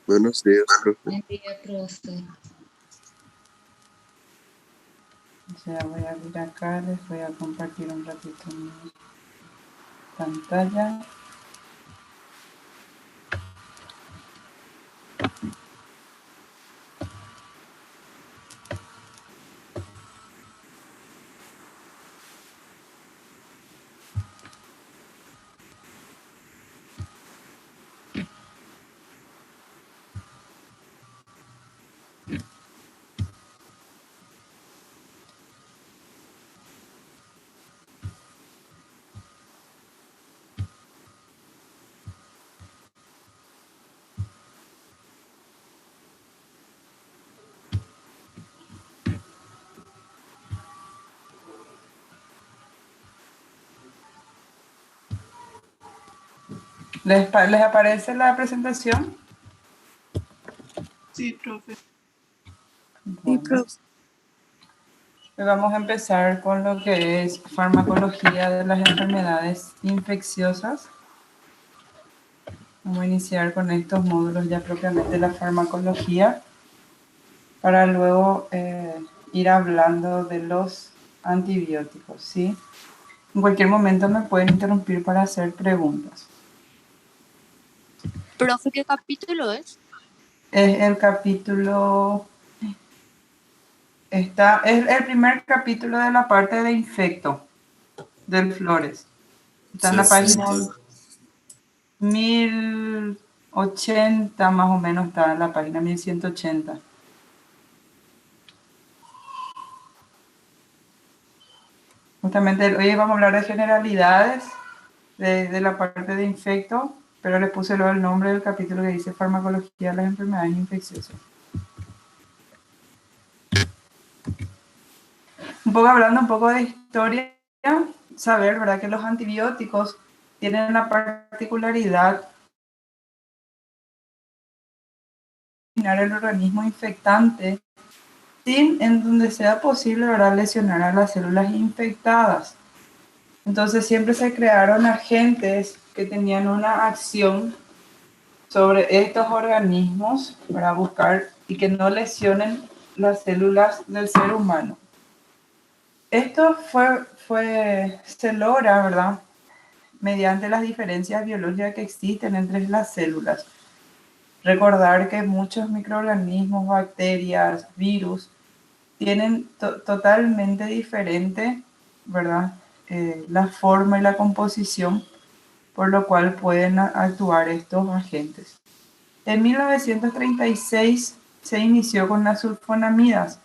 Buenos días, profe. Buen día, profe. Ya voy a abrir acá, les voy a compartir un ratito mi pantalla. ¿Les aparece la presentación? Sí, profe. Bueno, hoy vamos a empezar con lo que es farmacología de las enfermedades infecciosas. Vamos a iniciar con estos módulos ya propiamente de la farmacología para luego ir hablando de los antibióticos, ¿sí? En cualquier momento me pueden interrumpir para hacer preguntas. Profe, ¿qué capítulo es? Es el capítulo... es el primer capítulo de la parte de infecto del Flores. Está en la página 1080, más o menos está en la página 1180. Justamente hoy vamos a hablar de generalidades de la parte de infecto, pero le puse luego el nombre del capítulo que dice farmacología de las enfermedades infecciosas. Hablando un poco de historia, saber, ¿verdad?, que los antibióticos tienen la particularidad de eliminar el organismo infectante sin en donde sea posible, ¿verdad?, lesionar a las células infectadas. Entonces siempre se crearon agentes que tenían una acción sobre estos organismos para buscar y que no lesionen las células del ser humano. Esto se logra, ¿verdad?, mediante las diferencias biológicas que existen entre las células. Recordar que muchos microorganismos, bacterias, virus, tienen totalmente diferente, ¿verdad?, la forma y la composición, por lo cual pueden actuar estos agentes. En 1936 se inició con las sulfonamidas,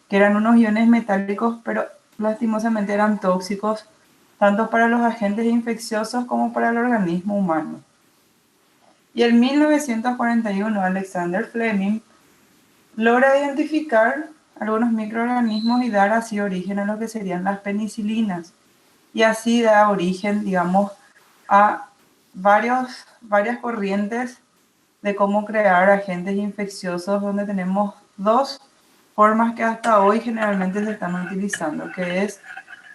que eran unos iones metálicos, pero lastimosamente eran tóxicos tanto para los agentes infecciosos como para el organismo humano. Y en 1941 Alexander Fleming logra identificar algunos microorganismos y dar así origen a lo que serían las penicilinas. Y así da origen, digamos, a varias corrientes de cómo crear agentes infecciosos, donde tenemos dos formas que hasta hoy generalmente se están utilizando, que es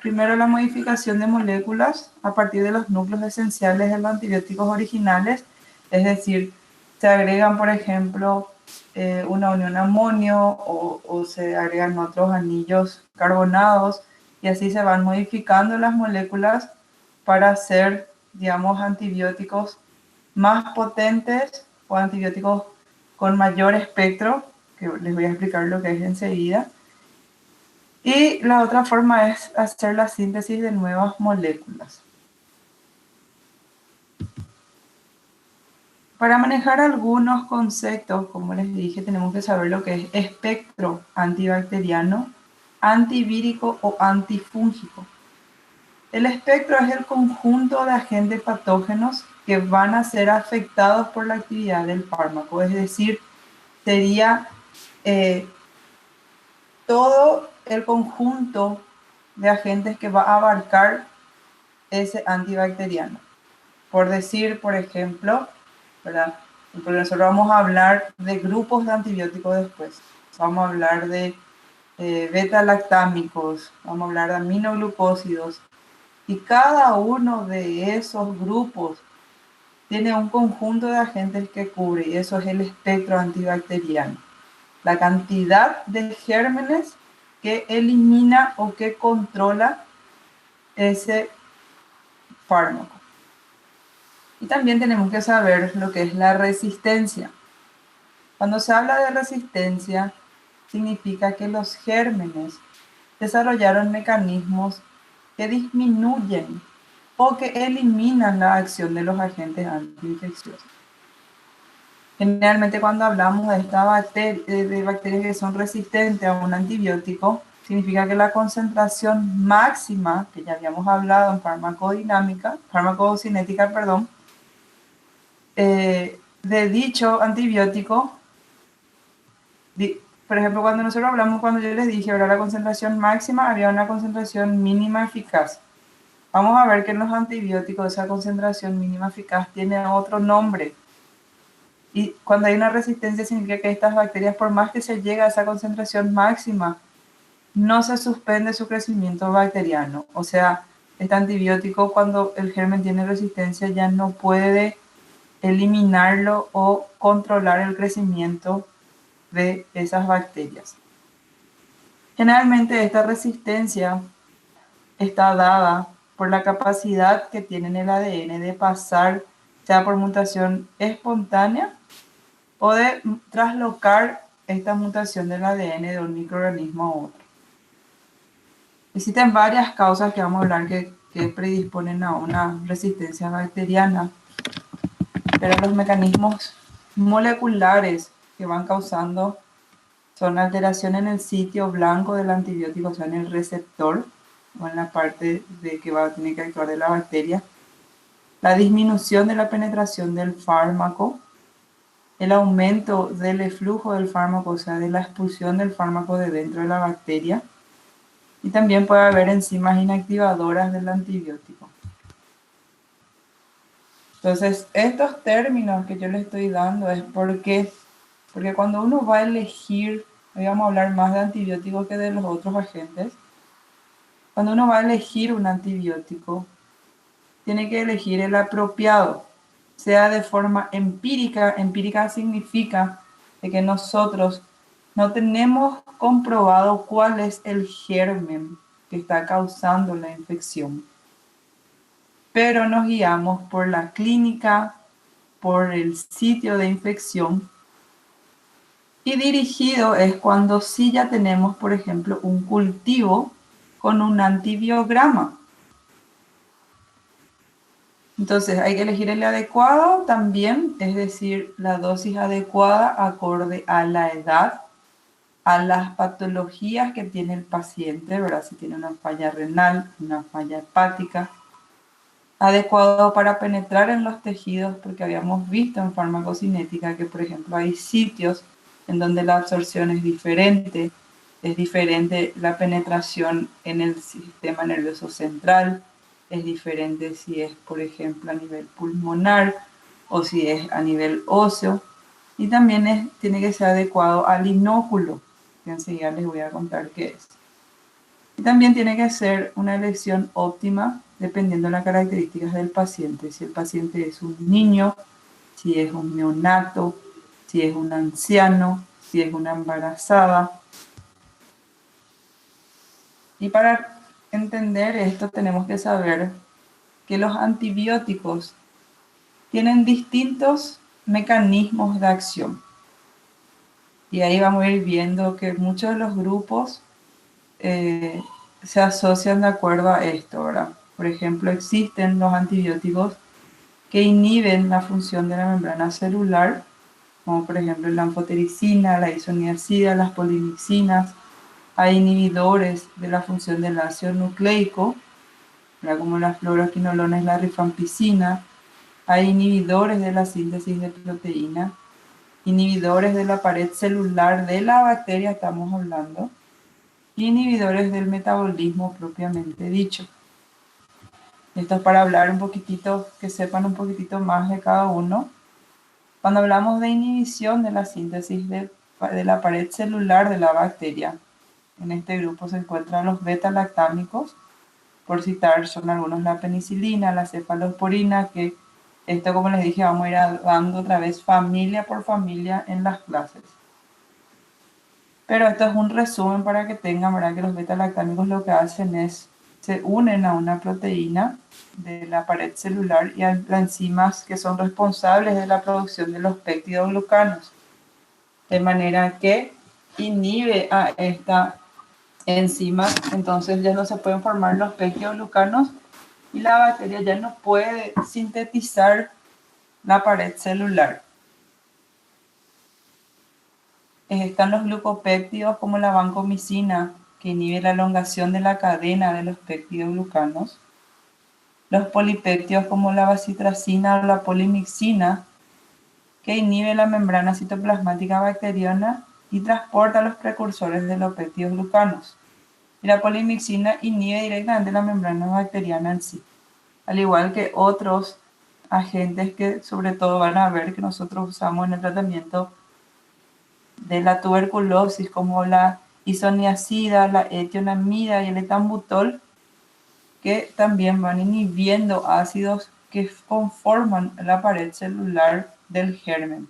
primero la modificación de moléculas a partir de los núcleos esenciales de los antibióticos originales, es decir, se agregan, por ejemplo, una unión amonio o se agregan otros anillos carbonados y así se van modificando las moléculas para hacer, digamos, antibióticos más potentes o antibióticos con mayor espectro, que les voy a explicar lo que es enseguida. Y la otra forma es hacer la síntesis de nuevas moléculas. Para manejar algunos conceptos, como les dije, tenemos que saber lo que es espectro antibacteriano, antivírico o antifúngico. El espectro es el conjunto de agentes patógenos que van a ser afectados por la actividad del fármaco, es decir, sería todo el conjunto de agentes que va a abarcar ese antibacteriano. Por decir, por ejemplo, ¿verdad?, porque nosotros vamos a hablar de grupos de antibióticos después. Vamos a hablar de beta-lactámicos, vamos a hablar de aminoglucósidos, y cada uno de esos grupos tiene un conjunto de agentes que cubre y eso es el espectro antibacteriano. La cantidad de gérmenes que elimina o que controla ese fármaco. Y también tenemos que saber lo que es la resistencia. Cuando se habla de resistencia, significa que los gérmenes desarrollaron mecanismos que disminuyen o que eliminan la acción de los agentes antiinfecciosos. Generalmente cuando hablamos de de bacterias que son resistentes a un antibiótico, significa que la concentración máxima, que ya habíamos hablado en farmacocinética, perdón, de dicho antibiótico, por ejemplo, cuando nosotros hablamos, cuando yo les dije, ahora la concentración máxima, había una concentración mínima eficaz. Vamos a ver que en los antibióticos esa concentración mínima eficaz tiene otro nombre. Y cuando hay una resistencia significa que estas bacterias, por más que se llegue a esa concentración máxima, no se suspende su crecimiento bacteriano. O sea, este antibiótico, cuando el germen tiene resistencia, ya no puede eliminarlo o controlar el crecimiento de esas bacterias. Generalmente esta resistencia está dada por la capacidad que tiene el ADN de pasar, sea por mutación espontánea o de traslocar esta mutación del ADN de un microorganismo a otro. Existen varias causas que vamos a hablar que predisponen a una resistencia bacteriana, pero los mecanismos moleculares que van causando son alteración en el sitio blanco del antibiótico, o sea, en el receptor o en la parte de que va a tener que actuar de la bacteria, la disminución de la penetración del fármaco, el aumento del flujo del fármaco, o sea, de la expulsión del fármaco de dentro de la bacteria, y también puede haber enzimas inactivadoras del antibiótico. Entonces, estos términos que yo le estoy dando es porque cuando uno va a elegir, hoy vamos a hablar más de antibióticos que de los otros agentes, cuando uno va a elegir un antibiótico, tiene que elegir el apropiado, sea de forma empírica. Empírica significa de que nosotros no tenemos comprobado cuál es el germen que está causando la infección, pero nos guiamos por la clínica, por el sitio de infección, y dirigido es cuando sí ya tenemos, por ejemplo, un cultivo con un antibiograma. Entonces hay que elegir el adecuado también, es decir, la dosis adecuada acorde a la edad, a las patologías que tiene el paciente, ¿verdad? Si tiene una falla renal, una falla hepática, adecuado para penetrar en los tejidos, porque habíamos visto en farmacocinética que, por ejemplo, hay sitios en donde la absorción es diferente la penetración en el sistema nervioso central, es diferente si es, por ejemplo, a nivel pulmonar o si es a nivel óseo, y también tiene que ser adecuado al inóculo, que enseguida les voy a contar qué es. Y también tiene que ser una elección óptima dependiendo de las características del paciente. Si el paciente es un niño, si es un neonato, si es un anciano, si es una embarazada. Y para entender esto tenemos que saber que los antibióticos tienen distintos mecanismos de acción. Y ahí vamos a ir viendo que muchos de los grupos se asocian de acuerdo a esto, ¿verdad? Por ejemplo, existen los antibióticos que inhiben la función de la membrana celular, como por ejemplo la anfotericina, la isoniazida, las polimixinas. Hay inhibidores de la función del ácido nucleico, ¿verdad? Como las fluoroquinolonas y la rifampicina. Hay inhibidores de la síntesis de proteína, inhibidores de la pared celular de la bacteria, estamos hablando, y inhibidores del metabolismo propiamente dicho. Esto es para hablar un poquitito, que sepan un poquitito más de cada uno. Cuando hablamos de inhibición de la síntesis de la pared celular de la bacteria, en este grupo se encuentran los beta-lactámicos, por citar son algunos la penicilina, la cefalosporina, que Esto, como les dije, vamos a ir dando otra vez familia por familia en las clases. Pero esto es un resumen para que tengan, ¿verdad? Que los beta-lactámicos lo que hacen es, se unen a una proteína de la pared celular y a enzimas que son responsables de la producción de los peptidoglucanos. De manera que inhibe a esta enzima, entonces ya no se pueden formar los peptidoglucanos y la bacteria ya no puede sintetizar la pared celular. Están los glucopéptidos como la vancomicina, que inhibe la elongación de la cadena de los peptidoglucanos. Los polipéptidos como la bacitracina o la polimixina, que inhibe la membrana citoplasmática bacteriana y transporta los precursores de los peptidoglucanos. Y la polimixina inhibe directamente la membrana bacteriana en sí, al igual que otros agentes que sobre todo van a ver que nosotros usamos en el tratamiento de la tuberculosis, como la isoniazida, la etionamida y el etambutol, que también van inhibiendo ácidos que conforman la pared celular del germen.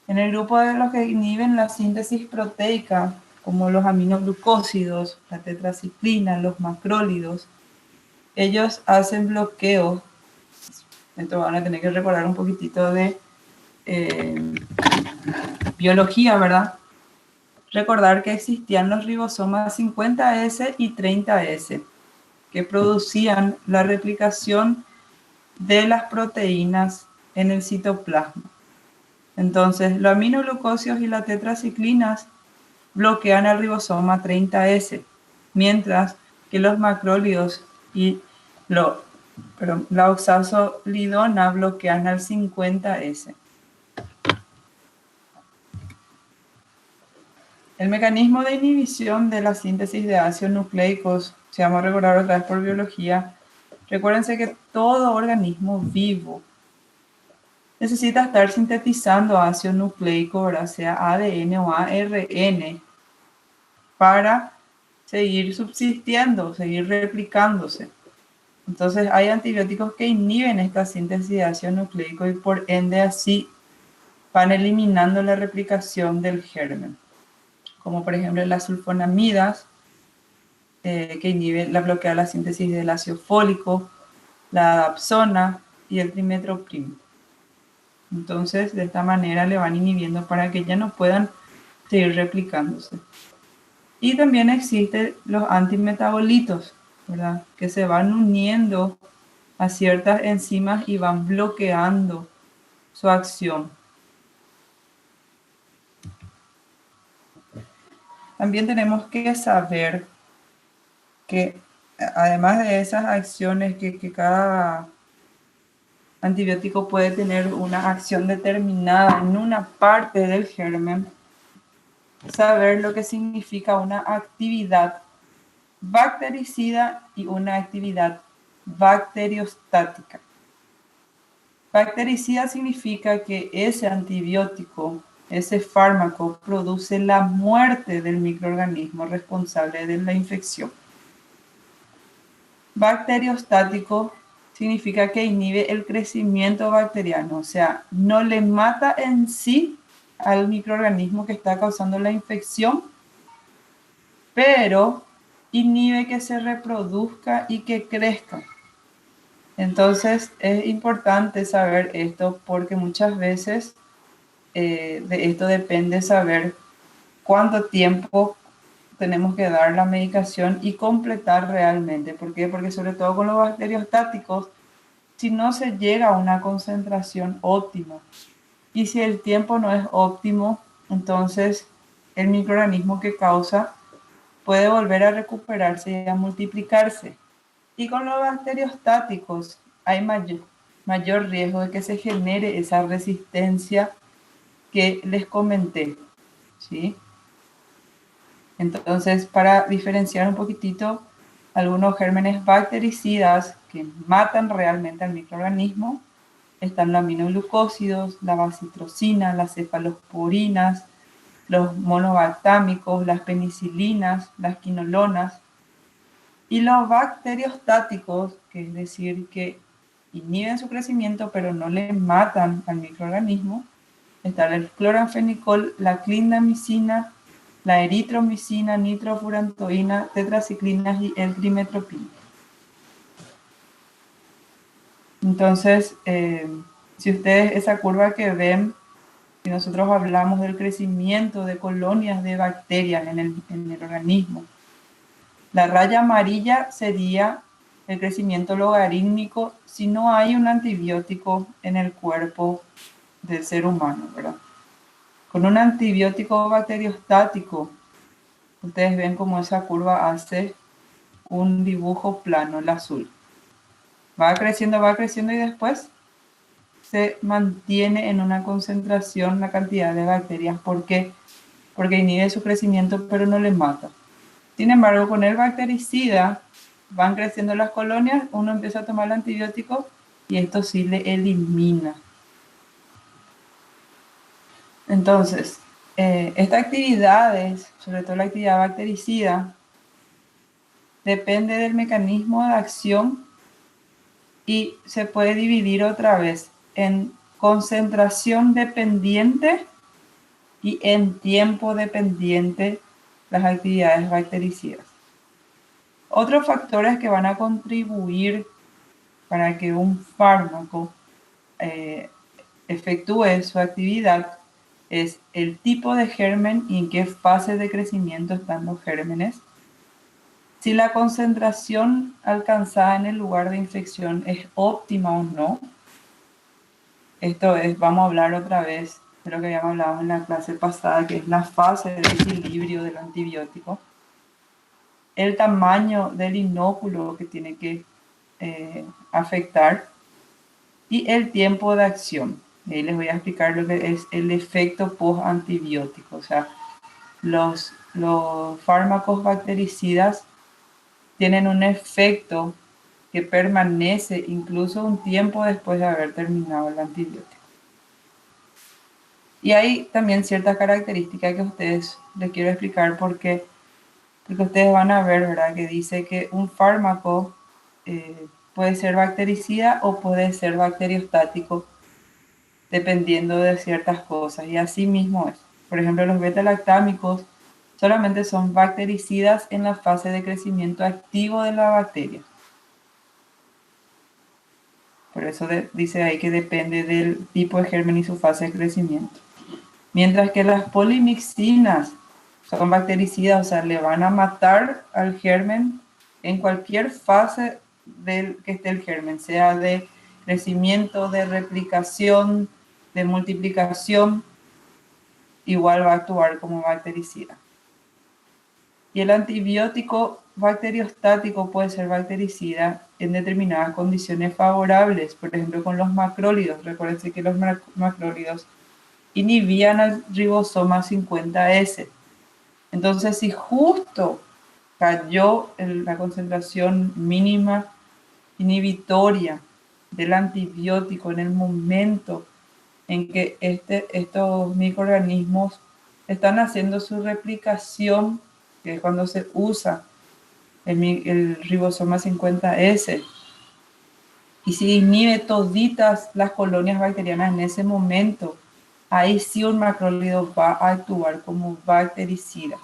En el grupo de los que inhiben la síntesis proteica, como los aminoglucósidos, la tetraciclina, los macrólidos, ellos hacen bloqueo. Esto van a tener que recordar un poquitito de biología, ¿verdad? Recordar que existían los ribosomas 50S y 30S, que producían la replicación de las proteínas en el citoplasma. Entonces, los aminoglucósidos y las tetraciclinas bloquean el ribosoma 30S, mientras que los macrólidos y la oxazolidona bloquean al 50S. El mecanismo de inhibición de la síntesis de ácidos nucleicos, si vamos a recordar otra vez por biología, recuérdense que todo organismo vivo necesita estar sintetizando ácido nucleico, ¿verdad? Sea ADN o ARN, para seguir subsistiendo, seguir replicándose. Entonces hay antibióticos que inhiben esta síntesis de ácido nucleico y por ende así van eliminando la replicación del germen, como por ejemplo las sulfonamidas, que inhibe bloquea la síntesis del ácido fólico, la dapsona y el trimetoprim. Entonces, de esta manera le van inhibiendo para que ya no puedan seguir replicándose. Y también existen los antimetabolitos, ¿verdad? Que se van uniendo a ciertas enzimas y van bloqueando su acción. También tenemos que saber que además de esas acciones que cada antibiótico puede tener una acción determinada en una parte del germen, saber lo que significa una actividad bactericida y una actividad bacteriostática. Bactericida significa que ese antibiótico, ese fármaco, produce la muerte del microorganismo responsable de la infección. Bacteriostático significa que inhibe el crecimiento bacteriano, o sea, no le mata en sí al microorganismo que está causando la infección, pero inhibe que se reproduzca y que crezca. Entonces es importante saber esto porque muchas veces de esto depende saber cuánto tiempo tenemos que dar la medicación y completar realmente. ¿Por qué? Porque sobre todo con los bacteriostáticos, si no se llega a una concentración óptima y si el tiempo no es óptimo, entonces el microorganismo que causa puede volver a recuperarse y a multiplicarse. Y con los bacteriostáticos hay mayor riesgo de que se genere esa resistencia que les comenté, ¿sí? Entonces, para diferenciar un poquitito, algunos gérmenes bactericidas que matan realmente al microorganismo están los aminoglucósidos, la bacitrocina, las cefalosporinas, los monobactámicos, las penicilinas, las quinolonas. Y los bacteriostáticos, que es decir, que inhiben su crecimiento, pero no le matan al microorganismo, está el cloranfenicol, la clindamicina, la eritromicina, nitrofurantoína, tetraciclinas y el trimetoprim. Entonces, si ustedes esa curva que ven, si nosotros hablamos del crecimiento de colonias de bacterias en el organismo, la raya amarilla sería el crecimiento logarítmico si no hay un antibiótico en el cuerpo del ser humano, ¿verdad? Con un antibiótico bacteriostático, ustedes ven cómo esa curva hace un dibujo plano, el azul. Va creciendo y después se mantiene en una concentración la cantidad de bacterias. ¿Por qué? Porque inhibe su crecimiento pero no le mata. Sin embargo, con el bactericida van creciendo las colonias, uno empieza a tomar el antibiótico y esto sí le elimina. Entonces, estas actividades, sobre todo la actividad bactericida, depende del mecanismo de acción y se puede dividir otra vez en concentración dependiente y en tiempo dependiente las actividades bactericidas. Otros factores que van a contribuir para que un fármaco efectúe su actividad es el tipo de germen y en qué fase de crecimiento están los gérmenes. Si la concentración alcanzada en el lugar de infección es óptima o no. Esto es, vamos a hablar otra vez de lo que habíamos hablado en la clase pasada, que es la fase de equilibrio del antibiótico. El tamaño del inóculo que tiene que afectar y el tiempo de acción. Y ahí les voy a explicar lo que es el efecto post-antibiótico. O sea, los fármacos bactericidas tienen un efecto que permanece incluso un tiempo después de haber terminado el antibiótico. Y hay también ciertas características que a ustedes les quiero explicar porque ustedes van a ver, ¿verdad? Que dice que un fármaco puede ser bactericida o puede ser bacteriostático dependiendo de ciertas cosas. Y así mismo es. Por ejemplo, los beta-lactámicos solamente son bactericidas en la fase de crecimiento activo de la bacteria. Por eso dice ahí que depende del tipo de germen y su fase de crecimiento. Mientras que las polimixinas son bactericidas, o sea, le van a matar al germen en cualquier fase del que esté el germen, sea de crecimiento, de replicación, de multiplicación, igual va a actuar como bactericida. Y el antibiótico bacteriostático puede ser bactericida en determinadas condiciones favorables, por ejemplo con los macrólidos. Recuerden que los macrólidos inhibían al ribosoma 50S. Entonces, si justo cayó en la concentración mínima inhibitoria del antibiótico en el momento en que estos microorganismos están haciendo su replicación, que es cuando se usa el ribosoma 50S, y si inhibe toditas las colonias bacterianas en ese momento, ahí sí un macrólido va a actuar como bactericida.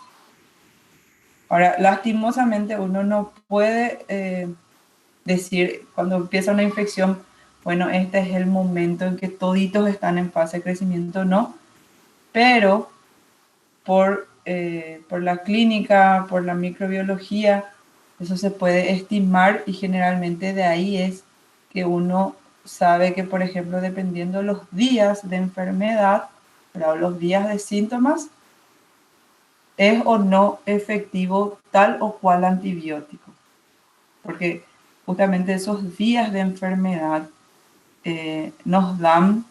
Ahora, lastimosamente uno no puede decir cuando empieza una infección, bueno, este es el momento en que toditos están en fase de crecimiento, no, pero por la clínica, por la microbiología, eso se puede estimar y generalmente de ahí es que uno sabe que, por ejemplo, dependiendo los días de enfermedad, o los días de síntomas, es o no efectivo tal o cual antibiótico. Porque justamente esos días de enfermedad nos dan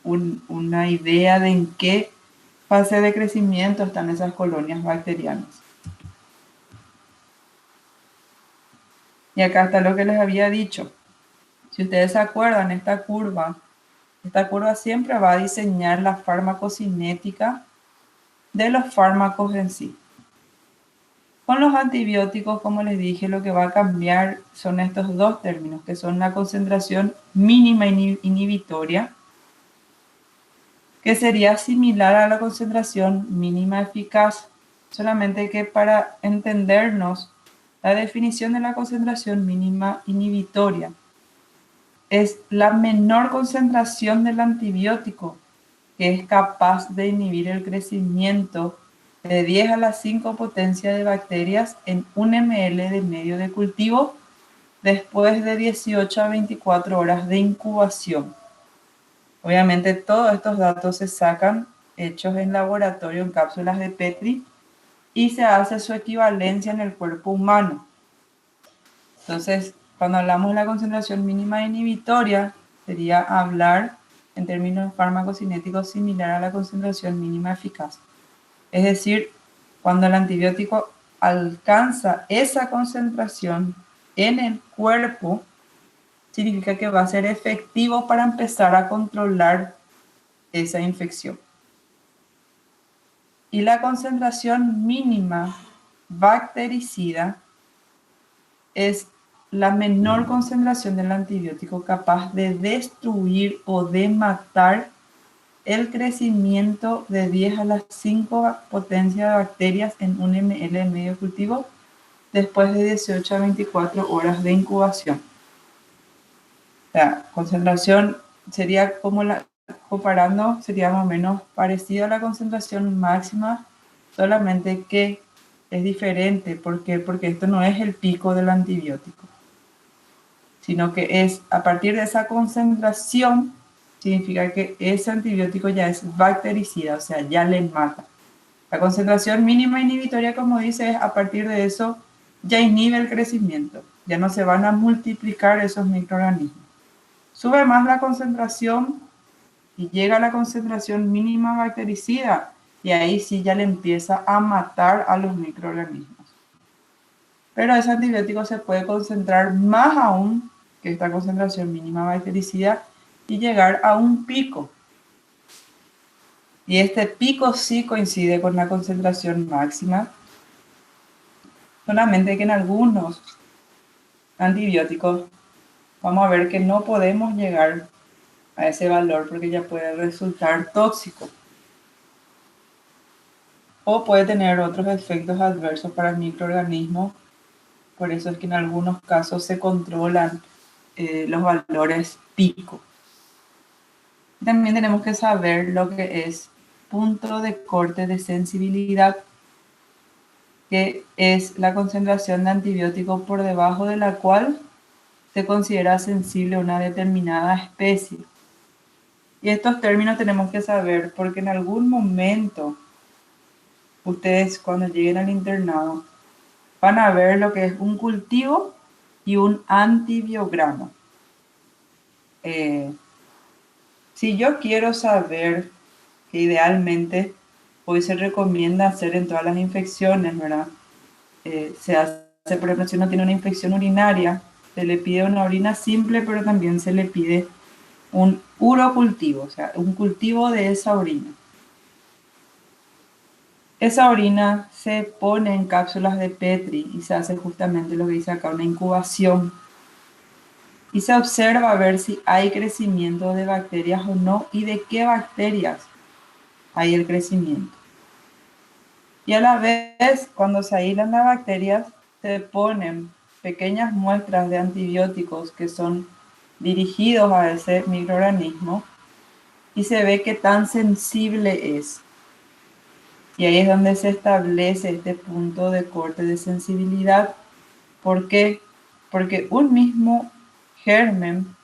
una idea de en qué fase de crecimiento están esas colonias bacterianas. Y acá está lo que les había dicho. Si ustedes se acuerdan, esta curva siempre va a diseñar la farmacocinética de los fármacos en sí. Con los antibióticos, como les dije, lo que va a cambiar son estos dos términos, que son la concentración mínima inhibitoria, que sería similar a la concentración mínima eficaz, solamente que para entendernos, la definición de la concentración mínima inhibitoria es la menor concentración del antibiótico que es capaz de inhibir el crecimiento de 10 a la 5 potencia de bacterias en 1 ml de medio de cultivo después de 18 a 24 horas de incubación. Obviamente todos estos datos se sacan hechos en laboratorio en cápsulas de Petri y se hace su equivalencia en el cuerpo humano. Entonces, cuando hablamos de la concentración mínima inhibitoria, sería hablar en términos farmacocinéticos similar a la concentración mínima eficaz. Es decir, cuando el antibiótico alcanza esa concentración en el cuerpo, significa que va a ser efectivo para empezar a controlar esa infección. Y la concentración mínima bactericida es la menor concentración del antibiótico capaz de destruir o de matar el crecimiento de 10 a las 5 potencia de bacterias en 1 ml de medio cultivo después de 18 a 24 horas de incubación. La concentración sería como comparando, sería más o menos parecido a la concentración máxima, solamente que es diferente. ¿Por qué? Porque esto no es el pico del antibiótico, sino que es a partir de esa concentración, significa que ese antibiótico ya es bactericida, o sea, ya le mata. La concentración mínima inhibitoria, como dice, es a partir de eso ya inhibe el crecimiento, ya no se van a multiplicar esos microorganismos. Sube más la concentración y llega a la concentración mínima bactericida y ahí sí ya le empieza a matar a los microorganismos. Pero ese antibiótico se puede concentrar más aún que esta concentración mínima bactericida y llegar a un pico. Y este pico sí coincide con la concentración máxima, solamente que en algunos antibióticos vamos a ver que no podemos llegar a ese valor porque ya puede resultar tóxico o puede tener otros efectos adversos para el microorganismo. Por eso es que en algunos casos se controlan los valores pico. También tenemos que saber lo que es punto de corte de sensibilidad, que es la concentración de antibiótico por debajo de la cual se considera sensible a una determinada especie. Y estos términos tenemos que saber porque en algún momento ustedes cuando lleguen al internado van a ver lo que es un cultivo y un antibiograma. Si yo quiero saber que idealmente hoy se recomienda hacer en todas las infecciones, ¿verdad? Se hace, por ejemplo, si uno tiene una infección urinaria, se le pide una orina simple, pero también se le pide un urocultivo, o sea, un cultivo de esa orina. Esa orina se pone en cápsulas de Petri y se hace justamente lo que dice acá, una incubación. Y se observa a ver si hay crecimiento de bacterias o no y de qué bacterias hay el crecimiento. Y a la vez, cuando se aíslan las bacterias, se ponen pequeñas muestras de antibióticos que son dirigidos a ese microorganismo y se ve qué tan sensible es. Y ahí es donde se establece este punto de corte de sensibilidad. ¿Por qué? Porque un mismo germen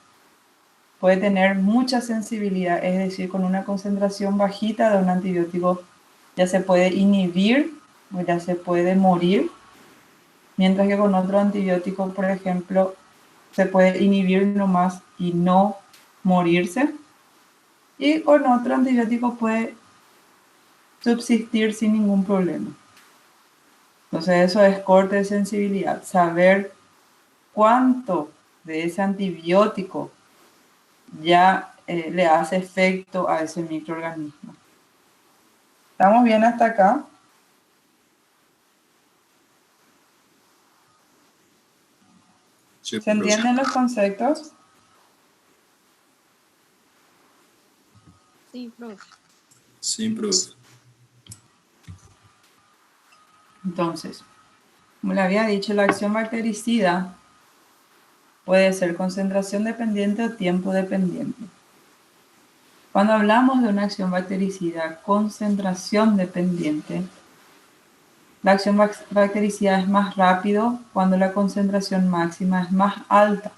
puede tener mucha sensibilidad, es decir, con una concentración bajita de un antibiótico ya se puede inhibir o ya se puede morir, mientras que con otro antibiótico, por ejemplo, se puede inhibir nomás y no morirse, y con otro antibiótico puede subsistir sin ningún problema. Entonces eso es corte de sensibilidad, saber cuánto de ese antibiótico ya le hace efecto a ese microorganismo. ¿Estamos bien hasta acá? Sí, ¿Se profe. entienden los conceptos? Sí, profe. Sí, profe. Entonces, como le había dicho, la acción bactericida puede ser concentración dependiente o tiempo dependiente. Cuando hablamos de una acción bactericida, concentración dependiente, la acción bactericida es más rápido cuando la concentración máxima es más alta.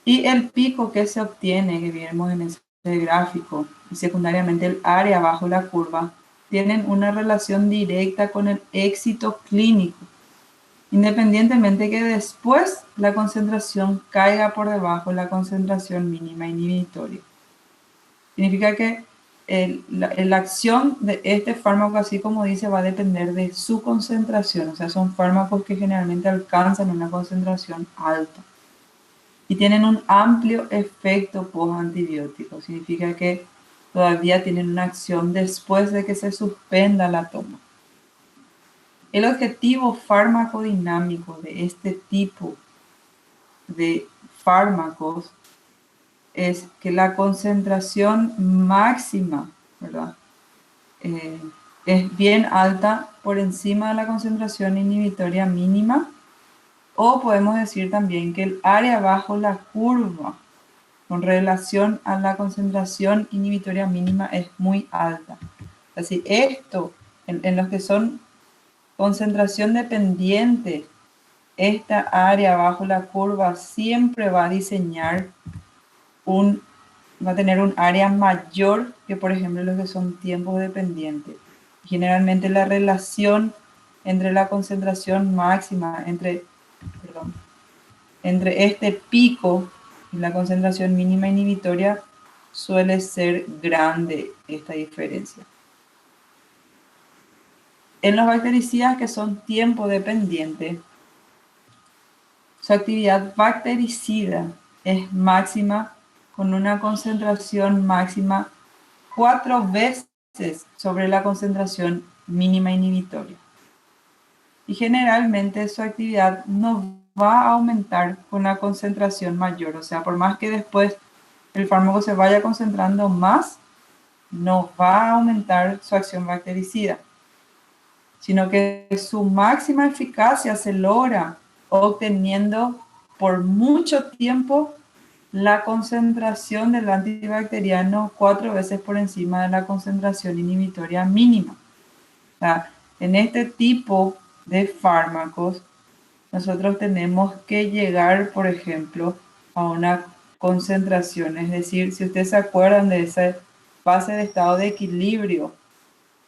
Y el pico que se obtiene, que vemos en ese gráfico, y secundariamente el área bajo la curva, tienen una relación directa con el éxito clínico, independientemente que después la concentración caiga por debajo de la concentración mínima inhibitoria. Significa que la acción de este fármaco, así como dice, va a depender de su concentración. O sea, son fármacos que generalmente alcanzan una concentración alta y tienen un amplio efecto post-antibiótico. Significa que todavía tienen una acción después de que se suspenda la toma. El objetivo farmacodinámico de este tipo de fármacos es que la concentración máxima, ¿verdad? Es bien alta por encima de la concentración inhibitoria mínima, o podemos decir también que el área bajo la curva con relación a la concentración inhibitoria mínima es muy alta. Así, esto, en los que son concentración dependiente, esta área bajo la curva siempre va a diseñar va a tener un área mayor que, por ejemplo, los que son tiempos dependientes. Generalmente la relación entre la concentración máxima, entre este pico y la concentración mínima inhibitoria, suele ser grande esta diferencia. En los bactericidas que son tiempo dependientes, su actividad bactericida es máxima con una concentración máxima 4 veces sobre la concentración mínima inhibitoria. Y generalmente su actividad no va a aumentar con la concentración mayor. O sea, por más que después el fármaco se vaya concentrando más, no va a aumentar su acción bactericida, sino que su máxima eficacia se logra obteniendo por mucho tiempo la concentración del antibacteriano 4 veces por encima de la concentración inhibitoria mínima. O sea, en este tipo de fármacos, nosotros tenemos que llegar, por ejemplo, a una concentración. Es decir, si ustedes se acuerdan de esa fase de estado de equilibrio,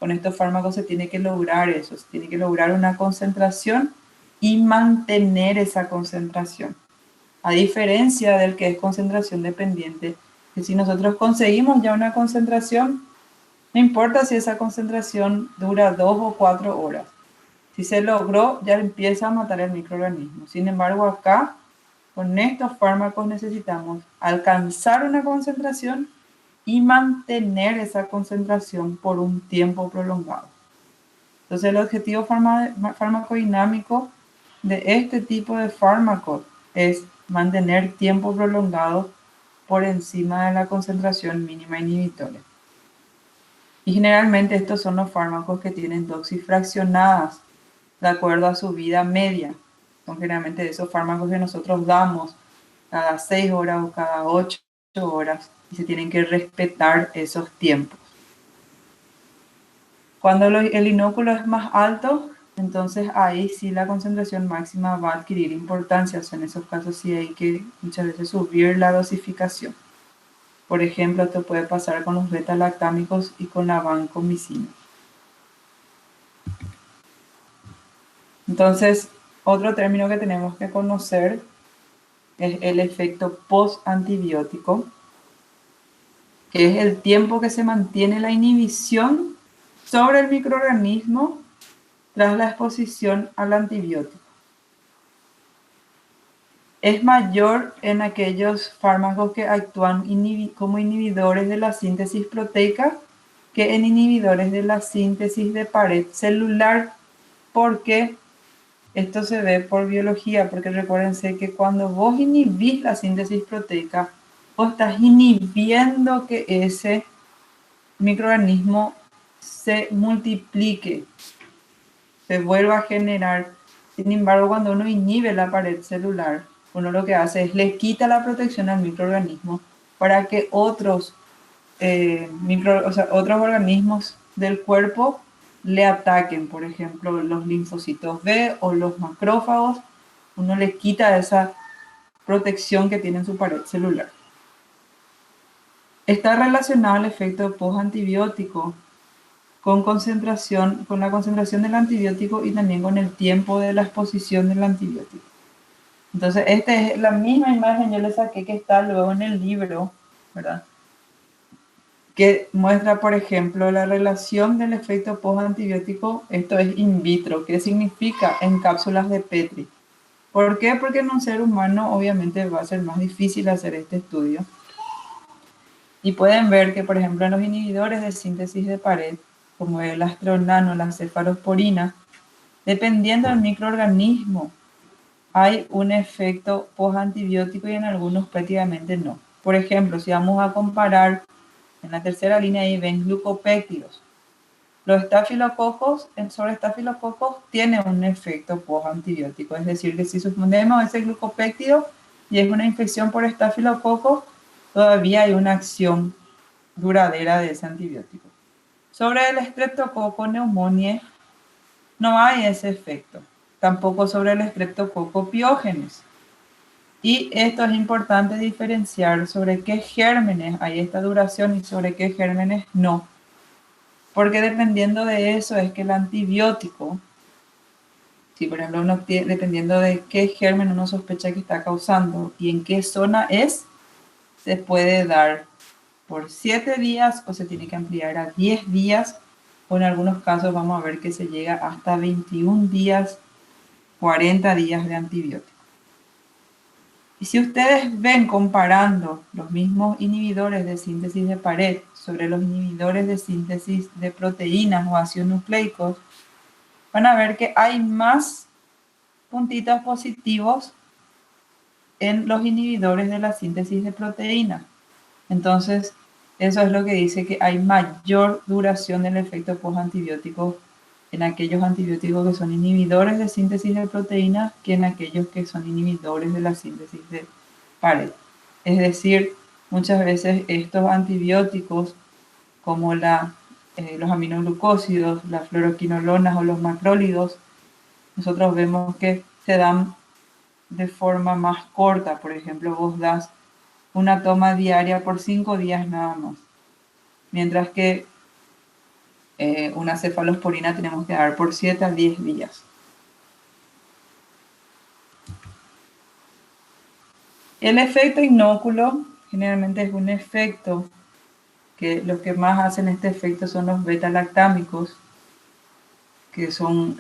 con estos fármacos se tiene que lograr eso, se tiene que lograr una concentración y mantener esa concentración. A diferencia del que es concentración dependiente, que si nosotros conseguimos ya una concentración, no importa si esa concentración dura 2 o 4 horas. Si se logró, ya empieza a matar el microorganismo. Sin embargo, acá, con estos fármacos necesitamos alcanzar una concentración y mantener esa concentración por un tiempo prolongado. Entonces, el objetivo farmacodinámico de este tipo de fármacos es mantener tiempo prolongado por encima de la concentración mínima inhibitoria. Y generalmente estos son los fármacos que tienen dosis fraccionadas de acuerdo a su vida media. Son generalmente esos fármacos que nosotros damos cada 6 horas o cada 8 horas y se tienen que respetar esos tiempos. Cuando el inóculo es más alto, entonces ahí sí la concentración máxima va a adquirir importancia. O sea, en esos casos sí hay que muchas veces subir la dosificación. Por ejemplo, esto puede pasar con los beta-lactámicos y con la vancomicina. Entonces, otro término que tenemos que conocer es el efecto post-antibiótico, que es el tiempo que se mantiene la inhibición sobre el microorganismo tras la exposición al antibiótico. Es mayor en aquellos fármacos que actúan como inhibidores de la síntesis proteica que en inhibidores de la síntesis de pared celular, porque esto se ve por biología, porque recuérdense que cuando vos inhibís la síntesis proteica, vos estás inhibiendo que ese microorganismo se multiplique, se vuelva a generar. Sin embargo, cuando uno inhibe la pared celular, uno lo que hace es le quita la protección al microorganismo para que otros, otros organismos del cuerpo le ataquen, por ejemplo, los linfocitos B o los macrófagos. Uno le quita esa protección que tiene en su pared celular. Está relacionado el efecto postantibiótico con la concentración del antibiótico y también con el tiempo de la exposición del antibiótico. Entonces, esta es la misma imagen, yo le saqué que está luego en el libro, ¿verdad? Que muestra, por ejemplo, la relación del efecto postantibiótico, esto es in vitro, ¿qué significa? En cápsulas de Petri. ¿Por qué? Porque en un ser humano obviamente va a ser más difícil hacer este estudio. Y pueden ver que, por ejemplo, en los inhibidores de síntesis de pared, como el astronano, la cefalosporina, dependiendo del microorganismo, hay un efecto postantibiótico y en algunos prácticamente no. Por ejemplo, si vamos a comparar, en la tercera línea ahí ven glucopéptidos. Los estafilococos, sobre estafilococos, tiene un efecto postantibiótico. Es decir, que si suponemos ese glucopéptido y es una infección por estafilococos, todavía hay una acción duradera de ese antibiótico. Sobre el Streptococcus pneumoniae no hay ese efecto. Tampoco sobre el Streptococcus pyogenes. Y esto es importante diferenciar sobre qué gérmenes hay esta duración y sobre qué gérmenes no. Porque dependiendo de eso es que el antibiótico, si por ejemplo dependiendo de qué germen uno sospecha que está causando y en qué zona es, se puede dar por 7 días o se tiene que ampliar a 10 días o en algunos casos vamos a ver que se llega hasta 21 días, 40 días de antibiótico. Y si ustedes ven comparando los mismos inhibidores de síntesis de pared sobre los inhibidores de síntesis de proteínas o ácidos nucleicos, van a ver que hay más puntitos positivos en los inhibidores de la síntesis de proteínas. Entonces, eso es lo que dice que hay mayor duración del efecto postantibiótico en aquellos antibióticos que son inhibidores de síntesis de proteínas que en aquellos que son inhibidores de la síntesis de pared. Es decir, muchas veces estos antibióticos como los aminoglucósidos, las fluoroquinolonas o los macrólidos, nosotros vemos que se dan de forma más corta. Por ejemplo, vos das una toma diaria por 5 días nada más. Mientras que una cefalosporina tenemos que dar por 7 a 10 días. El efecto inóculo generalmente es un efecto que los que más hacen este efecto son los beta-lactámicos, que son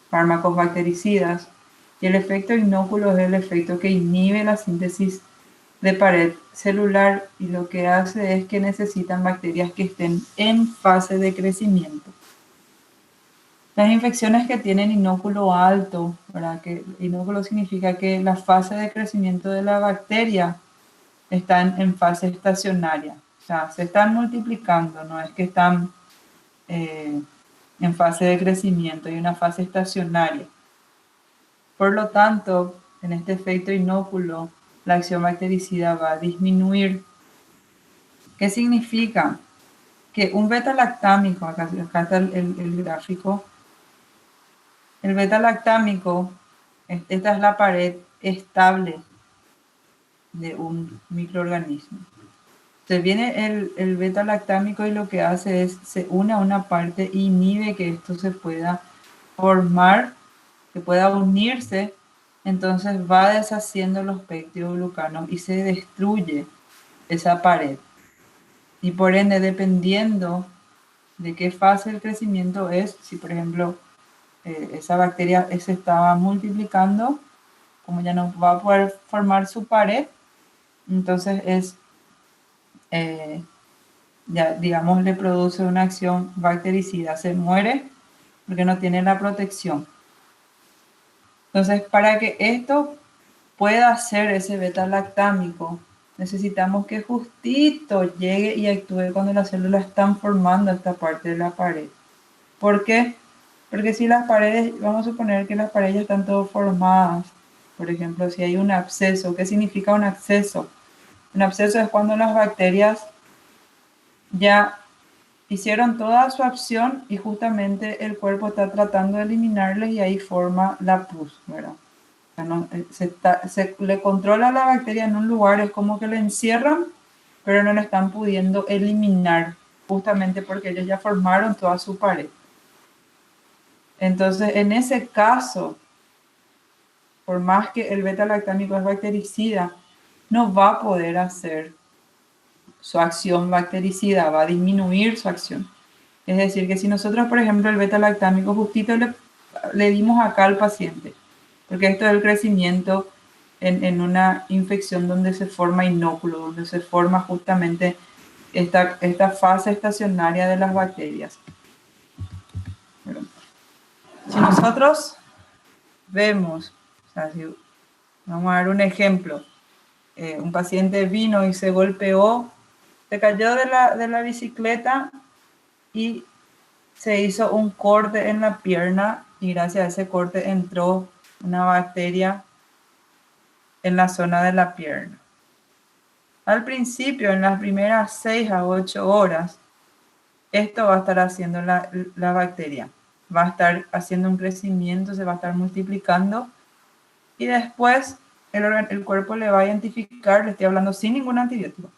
fármacos bactericidas. Y el efecto inóculo es el efecto que inhibe la síntesis de pared celular y lo que hace es que necesitan bacterias que estén en fase de crecimiento. Las infecciones que tienen inóculo alto, ¿verdad? Que inóculo significa que la fase de crecimiento de la bacteria está en fase estacionaria. O sea, se están multiplicando, no es que están en fase de crecimiento, hay una fase estacionaria. Por lo tanto, en este efecto inóculo, la acción bactericida va a disminuir. ¿Qué significa? Que un beta-lactámico, acá está el gráfico, el beta-lactámico, esta es la pared estable de un microorganismo. Entonces viene el beta-lactámico y lo que hace es, se une a una parte e inhibe que esto se pueda formar, que pueda unirse, entonces va deshaciendo los peptidoglucanos y se destruye esa pared. Y por ende, dependiendo de qué fase del crecimiento es, si por ejemplo esa bacteria se estaba multiplicando, como ya no va a poder formar su pared, entonces ya digamos le produce una acción bactericida, se muere porque no tiene la protección. Entonces, para que esto pueda hacer ese beta-lactámico, necesitamos que justito llegue y actúe cuando las células están formando esta parte de la pared. ¿Por qué? Porque si las paredes, vamos a suponer que las paredes ya están todas formadas, por ejemplo, si hay un absceso, ¿qué significa un absceso? Un absceso es cuando las bacterias ya hicieron toda su acción y justamente el cuerpo está tratando de eliminarles y ahí forma la pus, ¿verdad? O sea, se le controla a la bacteria en un lugar, es como que la encierran, pero no la están pudiendo eliminar, justamente porque ellos ya formaron toda su pared. Entonces, en ese caso, por más que el beta-lactámico es bactericida, no va a poder hacer su acción bactericida, va a disminuir su acción. Es decir, que si nosotros, por ejemplo, el beta-lactámico justito le dimos acá al paciente, porque esto es el crecimiento en una infección donde se forma inóculo, donde se forma justamente esta fase estacionaria de las bacterias. Si nosotros vemos, o sea, vamos a dar un ejemplo, un paciente vino y se golpeó, se cayó de la bicicleta y se hizo un corte en la pierna y gracias a ese corte entró una bacteria en la zona de la pierna. Al principio, en las primeras 6 a 8 horas, esto va a estar haciendo la bacteria. Va a estar haciendo un crecimiento, se va a estar multiplicando y después el cuerpo le va a identificar, le estoy hablando sin ningún antibiótico,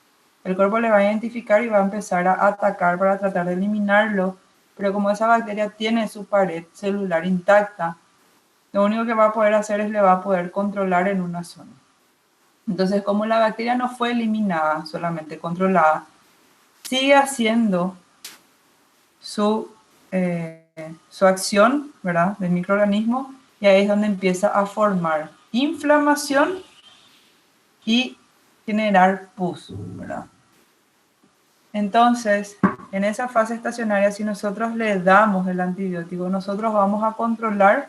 el cuerpo le va a identificar y va a empezar a atacar para tratar de eliminarlo, pero como esa bacteria tiene su pared celular intacta, lo único que va a poder hacer es le va a poder controlar en una zona. Entonces, como la bacteria no fue eliminada, solamente controlada, sigue haciendo su acción, ¿verdad?, del microorganismo, y ahí es donde empieza a formar inflamación y generar pus, ¿verdad? Entonces, en esa fase estacionaria, si nosotros le damos el antibiótico, nosotros vamos a controlar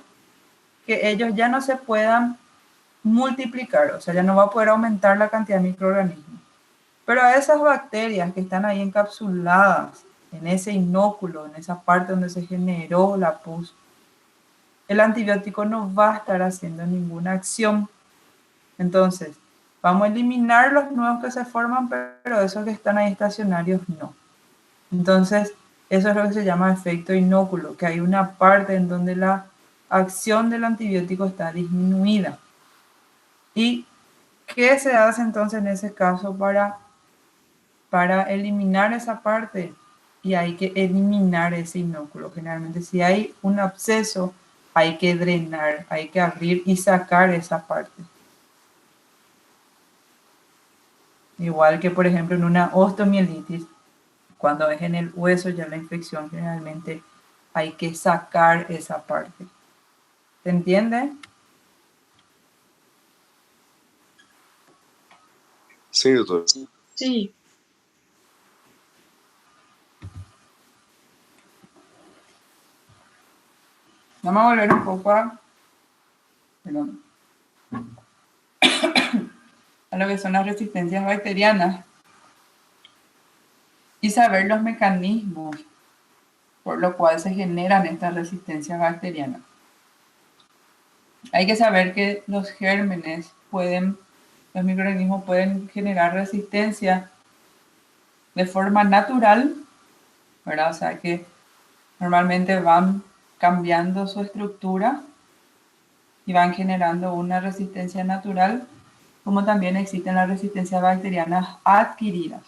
que ellos ya no se puedan multiplicar, o sea, ya no va a poder aumentar la cantidad de microorganismos. Pero a esas bacterias que están ahí encapsuladas en ese inóculo, en esa parte donde se generó la pus, el antibiótico no va a estar haciendo ninguna acción. Entonces, vamos a eliminar los nuevos que se forman, pero esos que están ahí estacionarios no. Entonces, eso es lo que se llama efecto inóculo, que hay una parte en donde la acción del antibiótico está disminuida. ¿Y qué se hace entonces en ese caso para eliminar esa parte? Y hay que eliminar ese inóculo. Generalmente, si hay un absceso, hay que drenar, hay que abrir y sacar esa parte. Igual que, por ejemplo, en una osteomielitis, cuando es en el hueso ya la infección, generalmente hay que sacar esa parte. ¿Se entiende? Sí, doctor. Sí. Vamos a volver un poco perdón, a lo que son las resistencias bacterianas y saber los mecanismos por los cuales se generan estas resistencias bacterianas. Hay que saber que los gérmenes los microorganismos pueden generar resistencia de forma natural, ¿verdad? O sea que normalmente van cambiando su estructura y van generando una resistencia natural, como también existen las resistencias bacterianas adquiridas.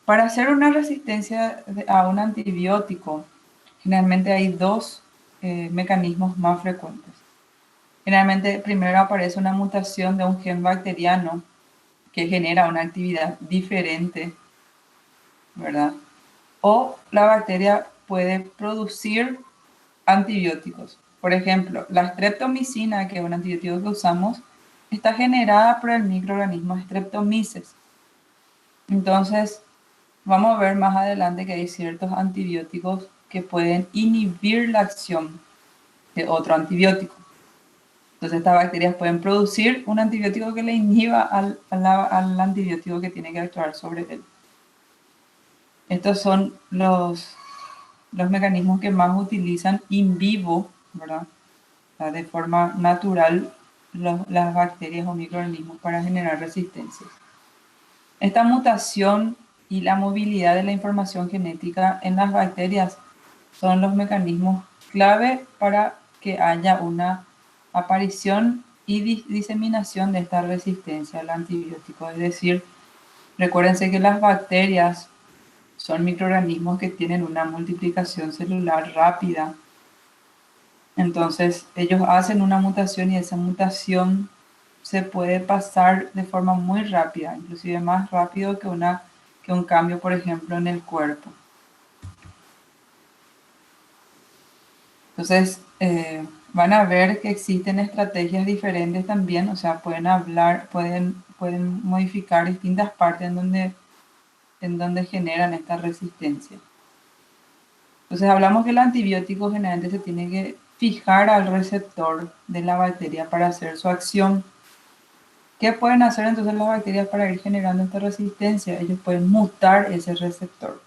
Para hacer una resistencia a un antibiótico, generalmente hay dos mecanismos más frecuentes. Generalmente primero aparece una mutación de un gen bacteriano que genera una actividad diferente, ¿verdad? O la bacteria puede producir antibióticos. Por ejemplo, la streptomicina, que es un antibiótico que usamos, está generada por el microorganismo Streptomyces. Entonces, vamos a ver más adelante que hay ciertos antibióticos que pueden inhibir la acción de otro antibiótico. Entonces estas bacterias pueden producir un antibiótico que le inhiba al antibiótico que tiene que actuar sobre él. Estos son los mecanismos que más utilizan in vivo, ¿verdad? O sea, de forma natural las bacterias o microorganismos para generar resistencia. Esta mutación y la movilidad de la información genética en las bacterias son los mecanismos clave para que haya una aparición y diseminación de esta resistencia al antibiótico. Es decir, recuérdense que las bacterias son microorganismos que tienen una multiplicación celular rápida. Entonces, ellos hacen una mutación y esa mutación se puede pasar de forma muy rápida, inclusive más rápido que un cambio, por ejemplo, en el cuerpo. Entonces, van a ver que existen estrategias diferentes también, o sea, pueden modificar distintas partes en donde generan esta resistencia. Entonces, hablamos que el antibiótico generalmente se tiene que fijar al receptor de la bacteria para hacer su acción. ¿Qué pueden hacer entonces las bacterias para ir generando esta resistencia? Ellos pueden mutar ese receptor.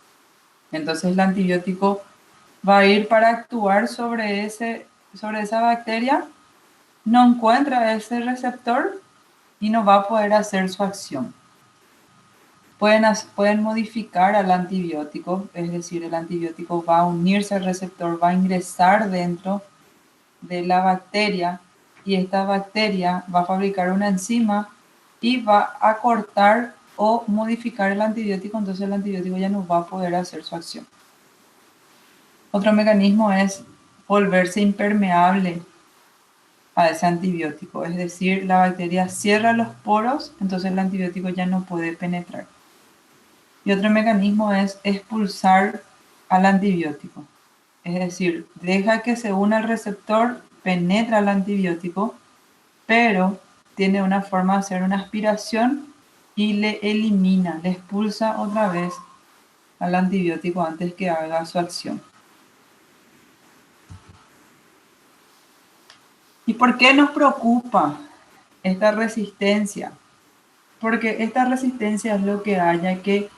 Entonces, el antibiótico va a ir para actuar sobre esa bacteria, no encuentra ese receptor y no va a poder hacer su acción. Pueden modificar al antibiótico, es decir, el antibiótico va a unirse al receptor, va a ingresar dentro de la bacteria y esta bacteria va a fabricar una enzima y va a cortar o modificar el antibiótico, entonces el antibiótico ya no va a poder hacer su acción. Otro mecanismo es volverse impermeable a ese antibiótico, es decir, la bacteria cierra los poros, entonces el antibiótico ya no puede penetrar. Y otro mecanismo es expulsar al antibiótico, es decir, deja que se una al receptor, penetra el antibiótico, pero tiene una forma de hacer una aspiración y le elimina, le expulsa otra vez al antibiótico antes que haga su acción. ¿Y por qué nos preocupa esta resistencia? Porque esta resistencia es lo que haya que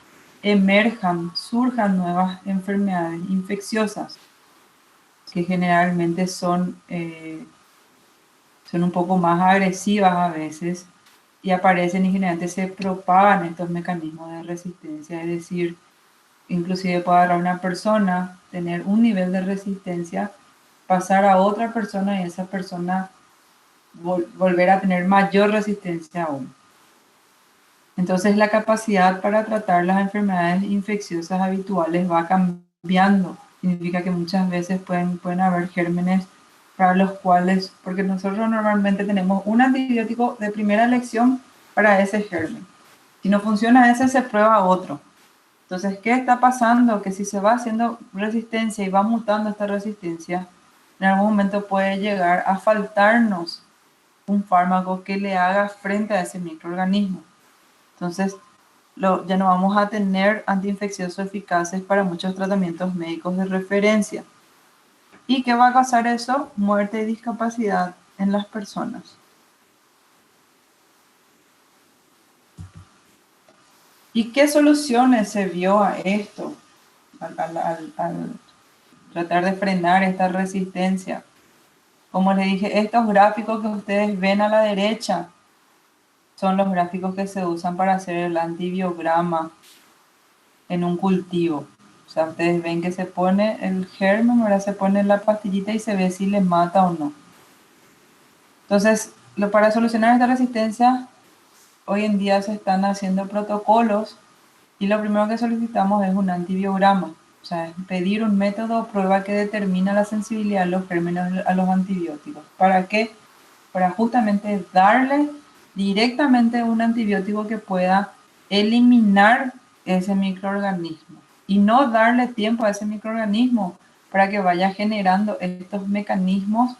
surjan nuevas enfermedades infecciosas, que generalmente son un poco más agresivas a veces y aparecen y generalmente se propagan estos mecanismos de resistencia. Es decir, inclusive puede agarrar una persona, tener un nivel de resistencia, pasar a otra persona y esa persona volver a tener mayor resistencia aún. Entonces la capacidad para tratar las enfermedades infecciosas habituales va cambiando. Significa que muchas veces pueden haber gérmenes para los cuales, porque nosotros normalmente tenemos un antibiótico de primera elección para ese germen. Si no funciona ese, se prueba otro. Entonces, ¿qué está pasando? Que si se va haciendo resistencia y va mutando esta resistencia, en algún momento puede llegar a faltarnos un fármaco que le haga frente a ese microorganismo. Entonces, ya no vamos a tener antiinfecciosos eficaces para muchos tratamientos médicos de referencia. ¿Y qué va a causar eso? Muerte y discapacidad en las personas. ¿Y qué soluciones se vio a esto? Al tratar de frenar esta resistencia. Como les dije, estos gráficos que ustedes ven a la derecha son los gráficos que se usan para hacer el antibiograma en un cultivo. O sea, ustedes ven que se pone el germen, ahora se pone la pastillita y se ve si le mata o no. Entonces, para solucionar esta resistencia, hoy en día se están haciendo protocolos y lo primero que solicitamos es un antibiograma. O sea, es pedir un método o prueba que determina la sensibilidad de los gérmenes a los antibióticos. ¿Para qué? Para justamente darle directamente un antibiótico que pueda eliminar ese microorganismo y no darle tiempo a ese microorganismo para que vaya generando estos mecanismos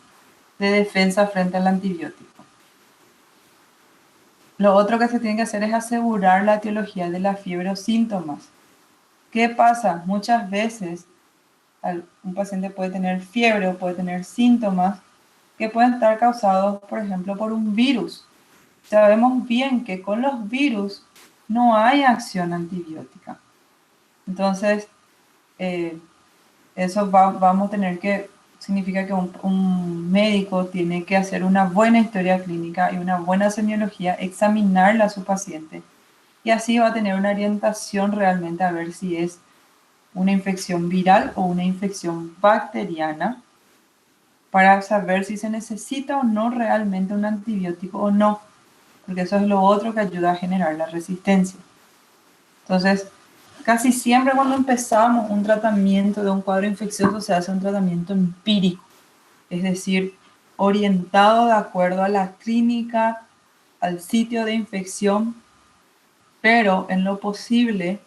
de defensa frente al antibiótico. Lo otro que se tiene que hacer es asegurar la etiología de la fiebre o síntomas. ¿Qué pasa? Muchas veces Un paciente puede tener fiebre o puede tener síntomas que pueden estar causados, por ejemplo, por un virus. Sabemos bien que con los virus no hay acción antibiótica. Entonces, eso vamos a tener que, significa que un médico tiene que hacer una buena historia clínica y una buena semiología, examinarla a su paciente. Y así va a tener una orientación realmente a ver si es una infección viral o una infección bacteriana, para saber si se necesita o no realmente un antibiótico o no, porque eso es lo otro que ayuda a generar la resistencia. Entonces, casi siempre cuando empezamos un tratamiento de un cuadro infeccioso se hace un tratamiento empírico, es decir, orientado de acuerdo a la clínica, al sitio de infección, pero en lo posible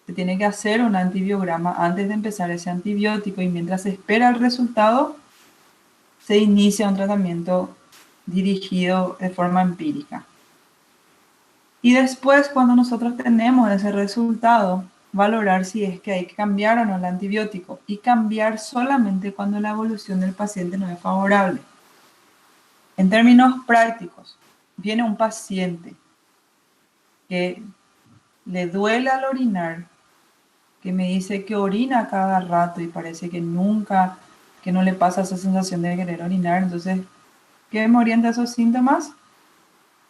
se tiene que hacer un antibiograma antes de empezar ese antibiótico, y mientras se espera el resultado, se inicia un tratamiento dirigido de forma empírica. Y después, cuando nosotros tenemos ese resultado, valorar si es que hay que cambiar o no el antibiótico, y cambiar solamente cuando la evolución del paciente no es favorable. En términos prácticos, viene un paciente que le duele al orinar, que me dice que orina cada rato y parece que nunca, que no le pasa esa sensación de querer orinar. Entonces, ¿qué me orienta a esos síntomas?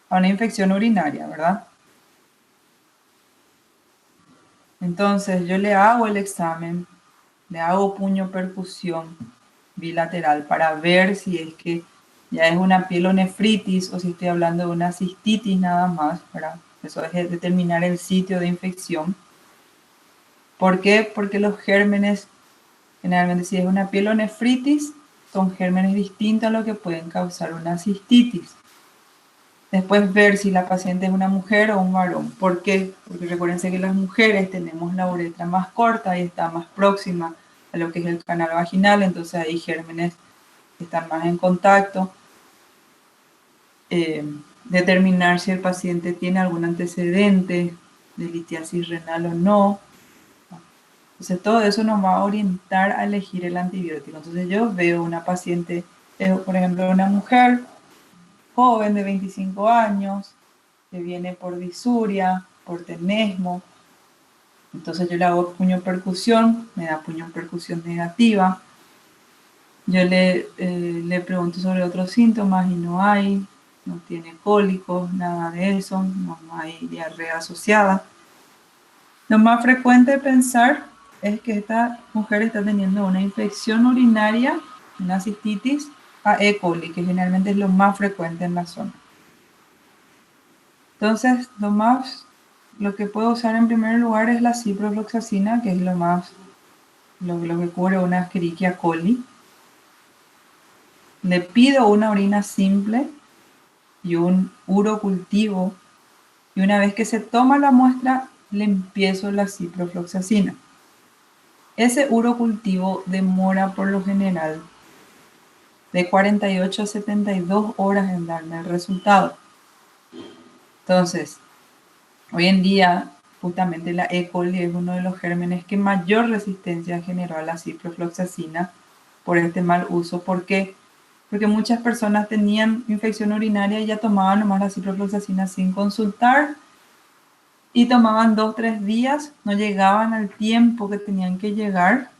A una infección urinaria, ¿verdad? Entonces, yo le hago el examen, le hago puño percusión bilateral para ver si es que ya es una pielonefritis o si estoy hablando de una cistitis nada más, ¿verdad? Eso es determinar el sitio de infección. ¿Por qué? Porque los gérmenes, generalmente si es una pielonefritis, son gérmenes distintos a lo que pueden causar una cistitis. Después ver si la paciente es una mujer o un varón. ¿Por qué? Porque recuérdense que las mujeres tenemos la uretra más corta y está más próxima a lo que es el canal vaginal, entonces hay gérmenes que están más en contacto. Determinar si el paciente tiene algún antecedente de litiasis renal o no. Entonces todo eso nos va a orientar a elegir el antibiótico. Entonces yo veo una paciente, por ejemplo, una mujer joven de 25 años, que viene por disuria, por tenesmo. Entonces yo le hago puño percusión, me da puño percusión negativa. Yo le pregunto sobre otros síntomas y no hay, no tiene cólicos, nada de eso, no hay diarrea asociada. Lo más frecuente de pensar es que esta mujer está teniendo una infección urinaria, una cistitis a E. coli, que generalmente es lo más frecuente en la zona. Entonces, lo que puedo usar en primer lugar es la ciprofloxacina, que es lo que cubre una Escherichia coli. Le pido una orina simple y un urocultivo, y una vez que se toma la muestra, le empiezo la ciprofloxacina. Ese urocultivo demora por lo general de 48 a 72 horas en darme el resultado. Entonces, hoy en día, justamente la E. coli es uno de los gérmenes que mayor resistencia generó a la ciprofloxacina por este mal uso. ¿Por qué? Porque muchas personas tenían infección urinaria y ya tomaban nomás la ciprofloxacina sin consultar, y tomaban 2-3 días, no llegaban al tiempo que tenían que llegar,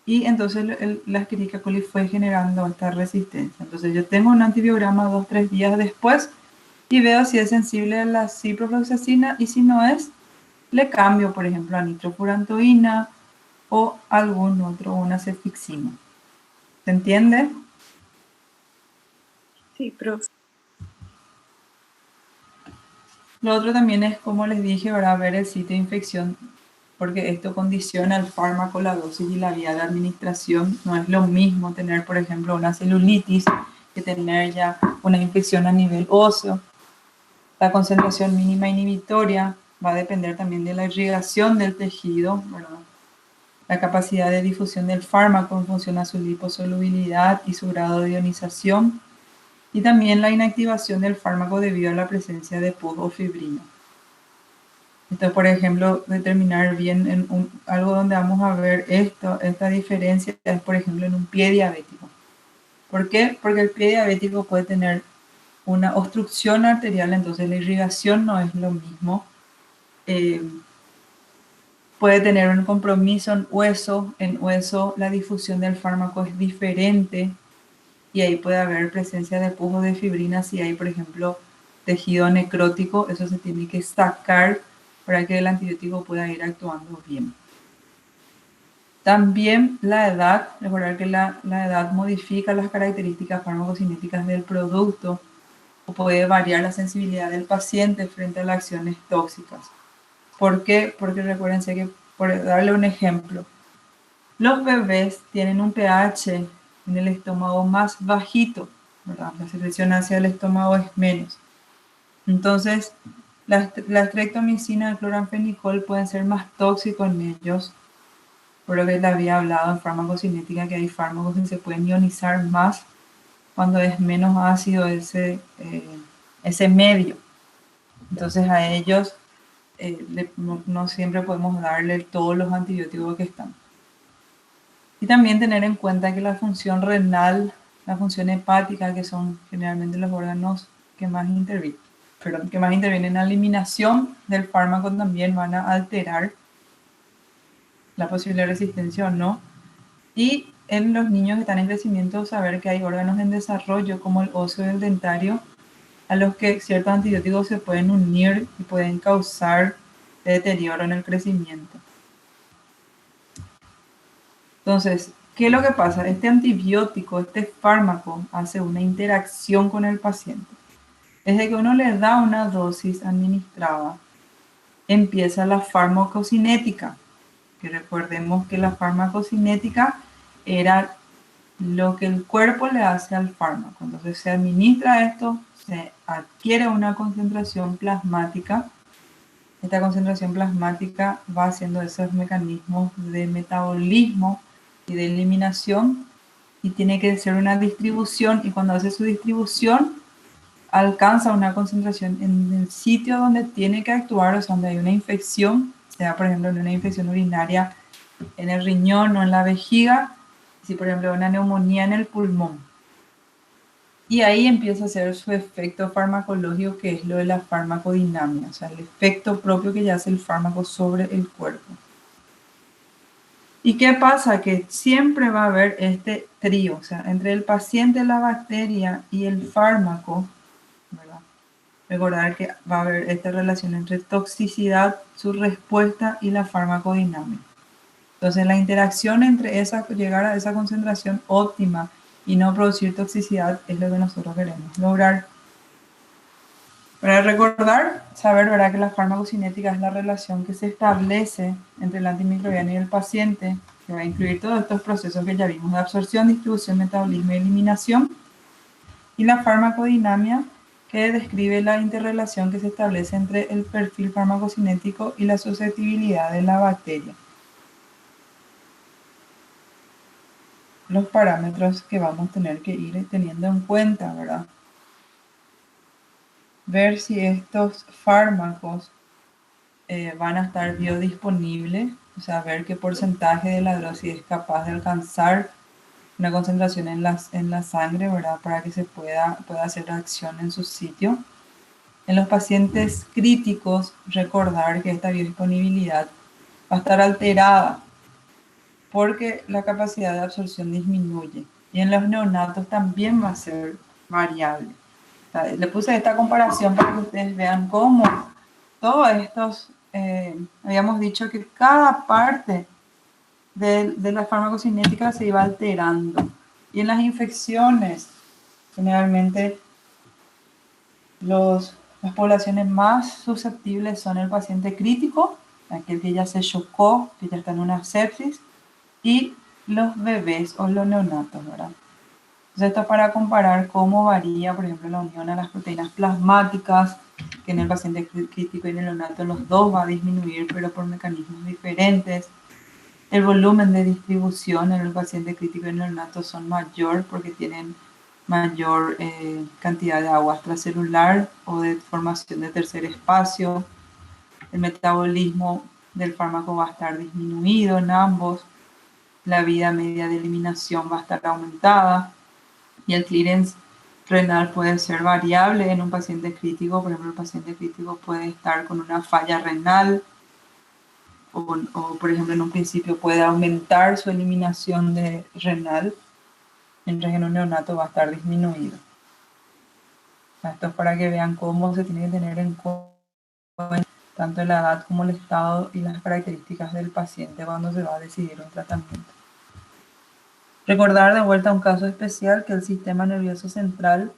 y entonces la Escherichia coli fue generando esta resistencia. Entonces yo tengo un antibiograma 2-3 días después y veo si es sensible a la ciprofloxacina, y si no es, le cambio, por ejemplo, a nitrofurantoína o algún otro, una cefixima. ¿Se entiende? Sí, profe. Lo otro también es, como les dije, ahora ver el sitio de infección, porque esto condiciona el fármaco, la dosis y la vía de administración. No es lo mismo tener, por ejemplo, una celulitis que tener ya una infección a nivel óseo. La concentración mínima inhibitoria va a depender también de la irrigación del tejido, ¿verdad? La capacidad de difusión del fármaco en función a su liposolubilidad y su grado de ionización, y también la inactivación del fármaco debido a la presencia de pus o fibrina. Esto, por ejemplo, determinar bien en algo donde vamos a ver esta diferencia es, por ejemplo, en un pie diabético. ¿Por qué? Porque el pie diabético puede tener una obstrucción arterial, entonces la irrigación no es lo mismo. Puede tener un compromiso en hueso la difusión del fármaco es diferente y ahí puede haber presencia de pus o de fibrina si hay, por ejemplo, tejido necrótico, eso se tiene que sacar para que el antibiótico pueda ir actuando bien. También la edad, recordar que la edad modifica las características farmacocinéticas del producto o puede variar la sensibilidad del paciente frente a las acciones tóxicas. ¿Por qué? Porque recuérdense que, por darle un ejemplo, los bebés tienen un pH en el estómago más bajito, ¿verdad? La secreción hacia el estómago es menos. Entonces, la streptomicina y el cloranfenicol pueden ser más tóxicos en ellos. Por lo que le había hablado en farmacocinética que hay fármacos que se pueden ionizar más cuando es menos ácido ese medio. Entonces a ellos no siempre podemos darle todos los antibióticos que están. Y también tener en cuenta que la función renal, la función hepática, que son generalmente los órganos que más intervienen en la eliminación del fármaco, también van a alterar la posible resistencia o no. Y en los niños que están en crecimiento, saber que hay órganos en desarrollo como el óseo y el dentario, a los que ciertos antibióticos se pueden unir y pueden causar deterioro en el crecimiento. Entonces, ¿qué es lo que pasa? Este antibiótico, este fármaco, hace una interacción con el paciente. Desde que uno le da una dosis administrada, empieza la farmacocinética. Que recordemos que la farmacocinética era lo que el cuerpo le hace al fármaco. Entonces se administra esto, se adquiere una concentración plasmática. Esta concentración plasmática va haciendo esos mecanismos de metabolismo y de eliminación y tiene que ser una distribución, y cuando hace su distribución alcanza una concentración en el sitio donde tiene que actuar, o sea, donde hay una infección, sea por ejemplo en una infección urinaria en el riñón o en la vejiga, si por ejemplo una neumonía en el pulmón. Y ahí empieza a hacer su efecto farmacológico, que es lo de la farmacodinamia, o sea, el efecto propio que ya hace el fármaco sobre el cuerpo. ¿Y qué pasa? Que siempre va a haber este trío, o sea, entre el paciente, la bacteria y el fármaco, ¿verdad? Recordar que va a haber esta relación entre toxicidad, su respuesta y la farmacodinamia. Entonces, la interacción entre llegar a esa concentración óptima y no producir toxicidad es lo que nosotros queremos lograr. Para recordar, saber, ¿verdad?, que la farmacocinética es la relación que se establece entre el antimicrobiano y el paciente, que va a incluir todos estos procesos que ya vimos de absorción, distribución, metabolismo y eliminación. Y la farmacodinamia, que describe la interrelación que se establece entre el perfil farmacocinético y la susceptibilidad de la bacteria. Los parámetros que vamos a tener que ir teniendo en cuenta, ¿verdad? Ver si estos fármacos van a estar biodisponibles, o sea, ver qué porcentaje de la dosis es capaz de alcanzar una concentración en la sangre, ¿verdad? Para que se pueda hacer acción en su sitio. En los pacientes críticos, recordar que esta biodisponibilidad va a estar alterada porque la capacidad de absorción disminuye. Y en los neonatos también va a ser variable. O sea, le puse esta comparación para que ustedes vean cómo todos estos, habíamos dicho que cada parte de la farmacocinética se iba alterando. Y en las infecciones, generalmente las poblaciones más susceptibles son el paciente crítico, aquel que ya se chocó, que ya está en una sepsis, y los bebés o los neonatos, ¿verdad? Entonces esto es para comparar cómo varía, por ejemplo, la unión a las proteínas plasmáticas, que en el paciente crítico y en el neonato los dos va a disminuir, pero por mecanismos diferentes. El volumen de distribución en el paciente crítico y en el neonato son mayor porque tienen mayor cantidad de agua extracelular o de formación de tercer espacio. el metabolismo del fármaco va a estar disminuido en ambos, la vida media de eliminación va a estar aumentada y el clearance renal puede ser variable en un paciente crítico. Por ejemplo, el paciente crítico puede estar con una falla renal o por ejemplo, en un principio puede aumentar su eliminación de renal, mientras que en un neonato va a estar disminuido. Esto es para que vean cómo se tiene que tener en cuenta tanto la edad como el estado y las características del paciente cuando se va a decidir un tratamiento. Recordar de vuelta un caso especial que el sistema nervioso central.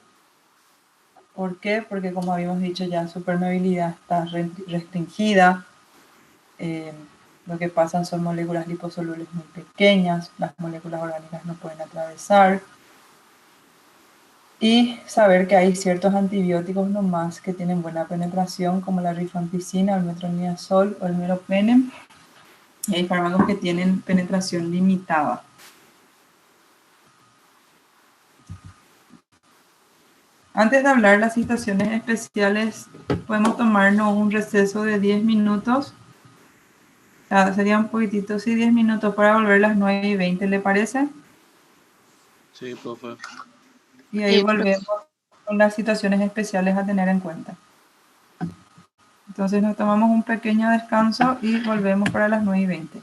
¿Por qué? Porque como habíamos dicho ya, su permeabilidad está restringida. Lo que pasan son moléculas liposolubles muy pequeñas, las moléculas orgánicas no pueden atravesar. Y saber que hay ciertos antibióticos nomás que tienen buena penetración, como la rifampicina, el metronidazol o el meropenem. Y hay fármacos que tienen penetración limitada. Antes de hablar de las situaciones especiales, podemos tomarnos un receso de 10 minutos. O sea, sería un poquitito, sí, 10 minutos para volver a las 9:20, ¿le parece? Sí, profe. Y ahí Profe. volvemos con las situaciones especiales a tener en cuenta. Entonces nos tomamos un pequeño descanso y volvemos para las 9:20.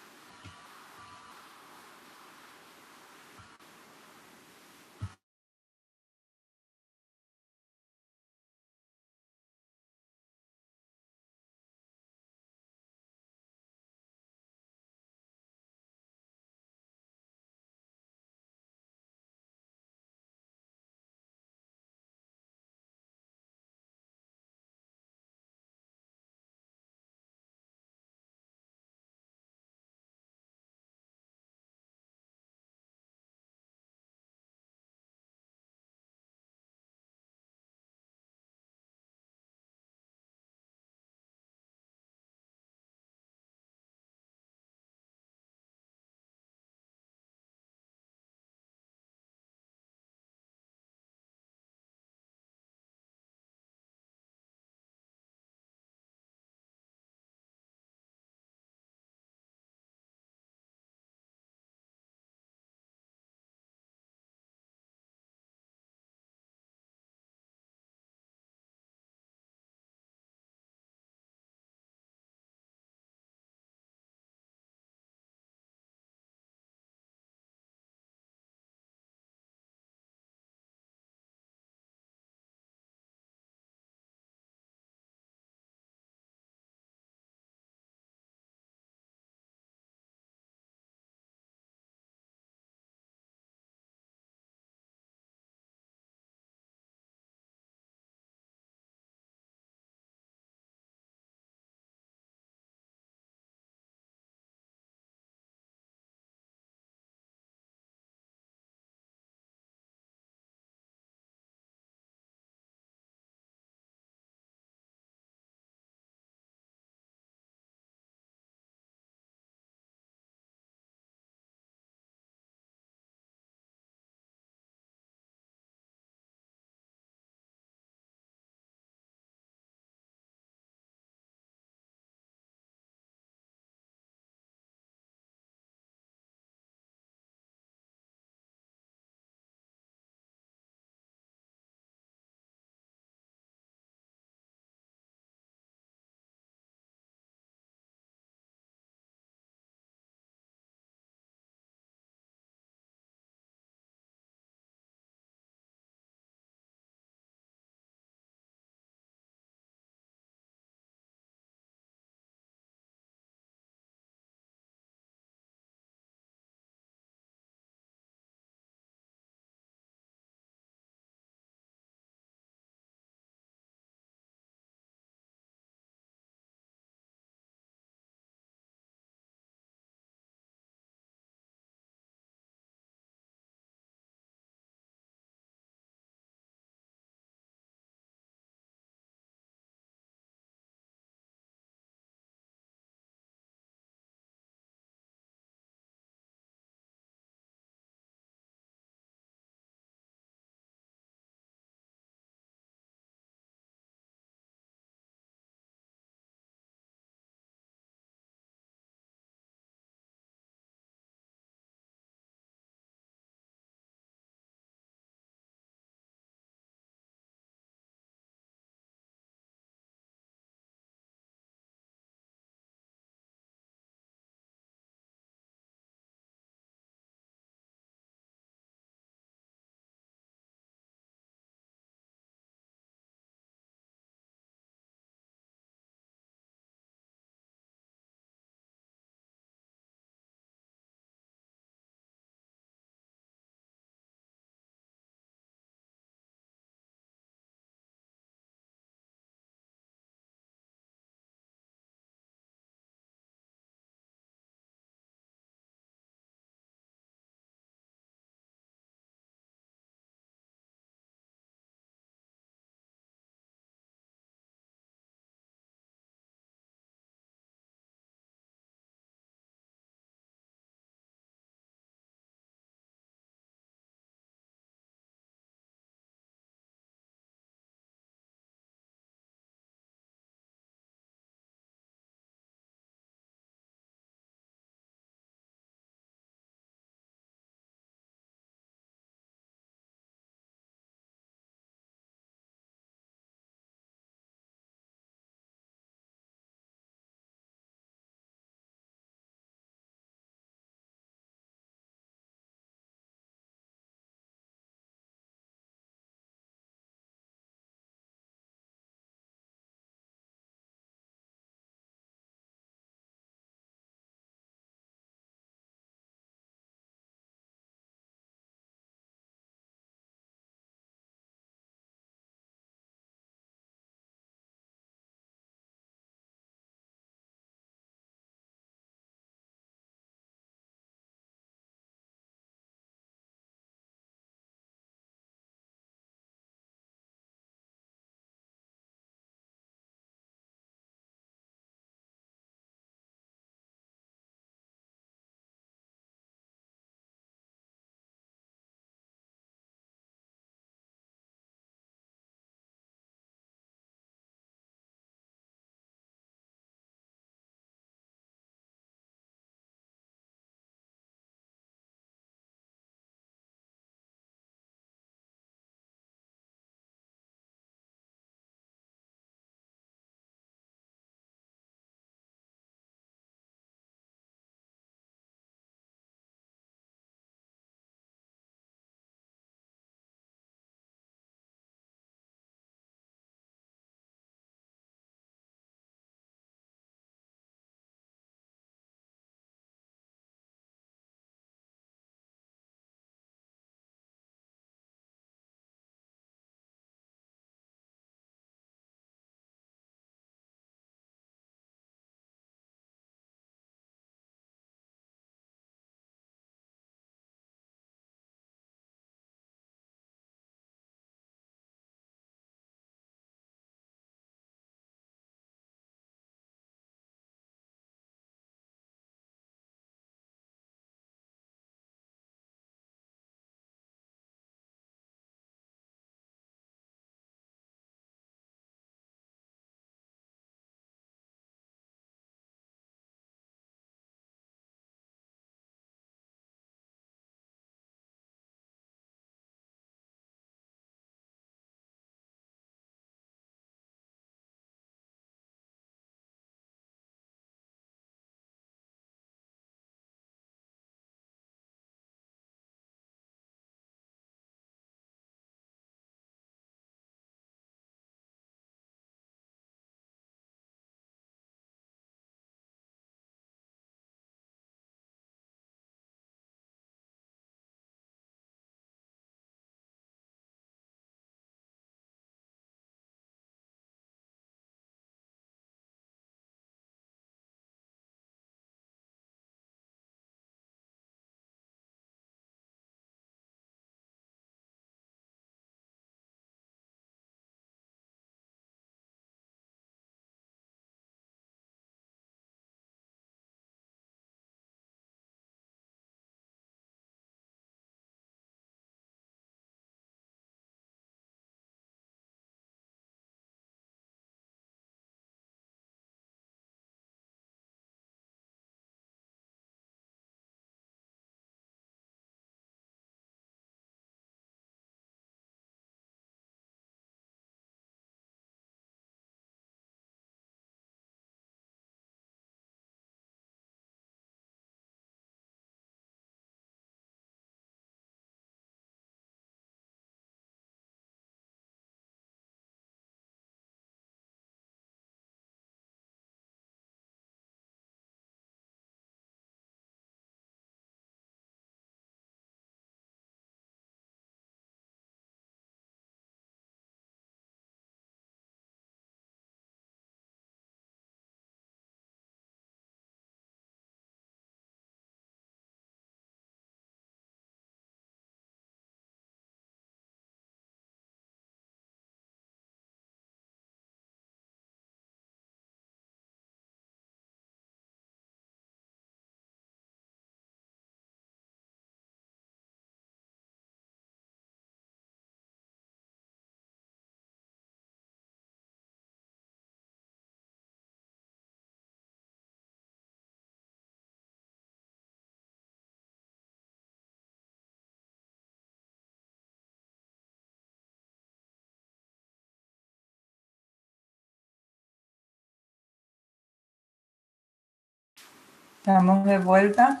Estamos de vuelta.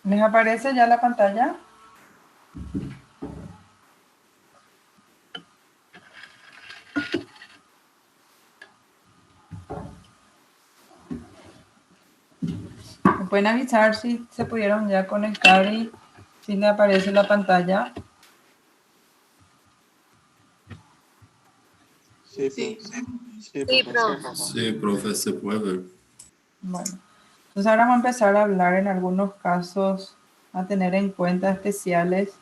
¿Les aparece ya la pantalla? ¿Me pueden avisar si se pudieron ya conectar y si le aparece la pantalla? Sí, profe. Sí, Sí, profe. profe. Sí, profe, se puede. Bueno, entonces ahora vamos a empezar a hablar en algunos casos a tener en cuenta especiales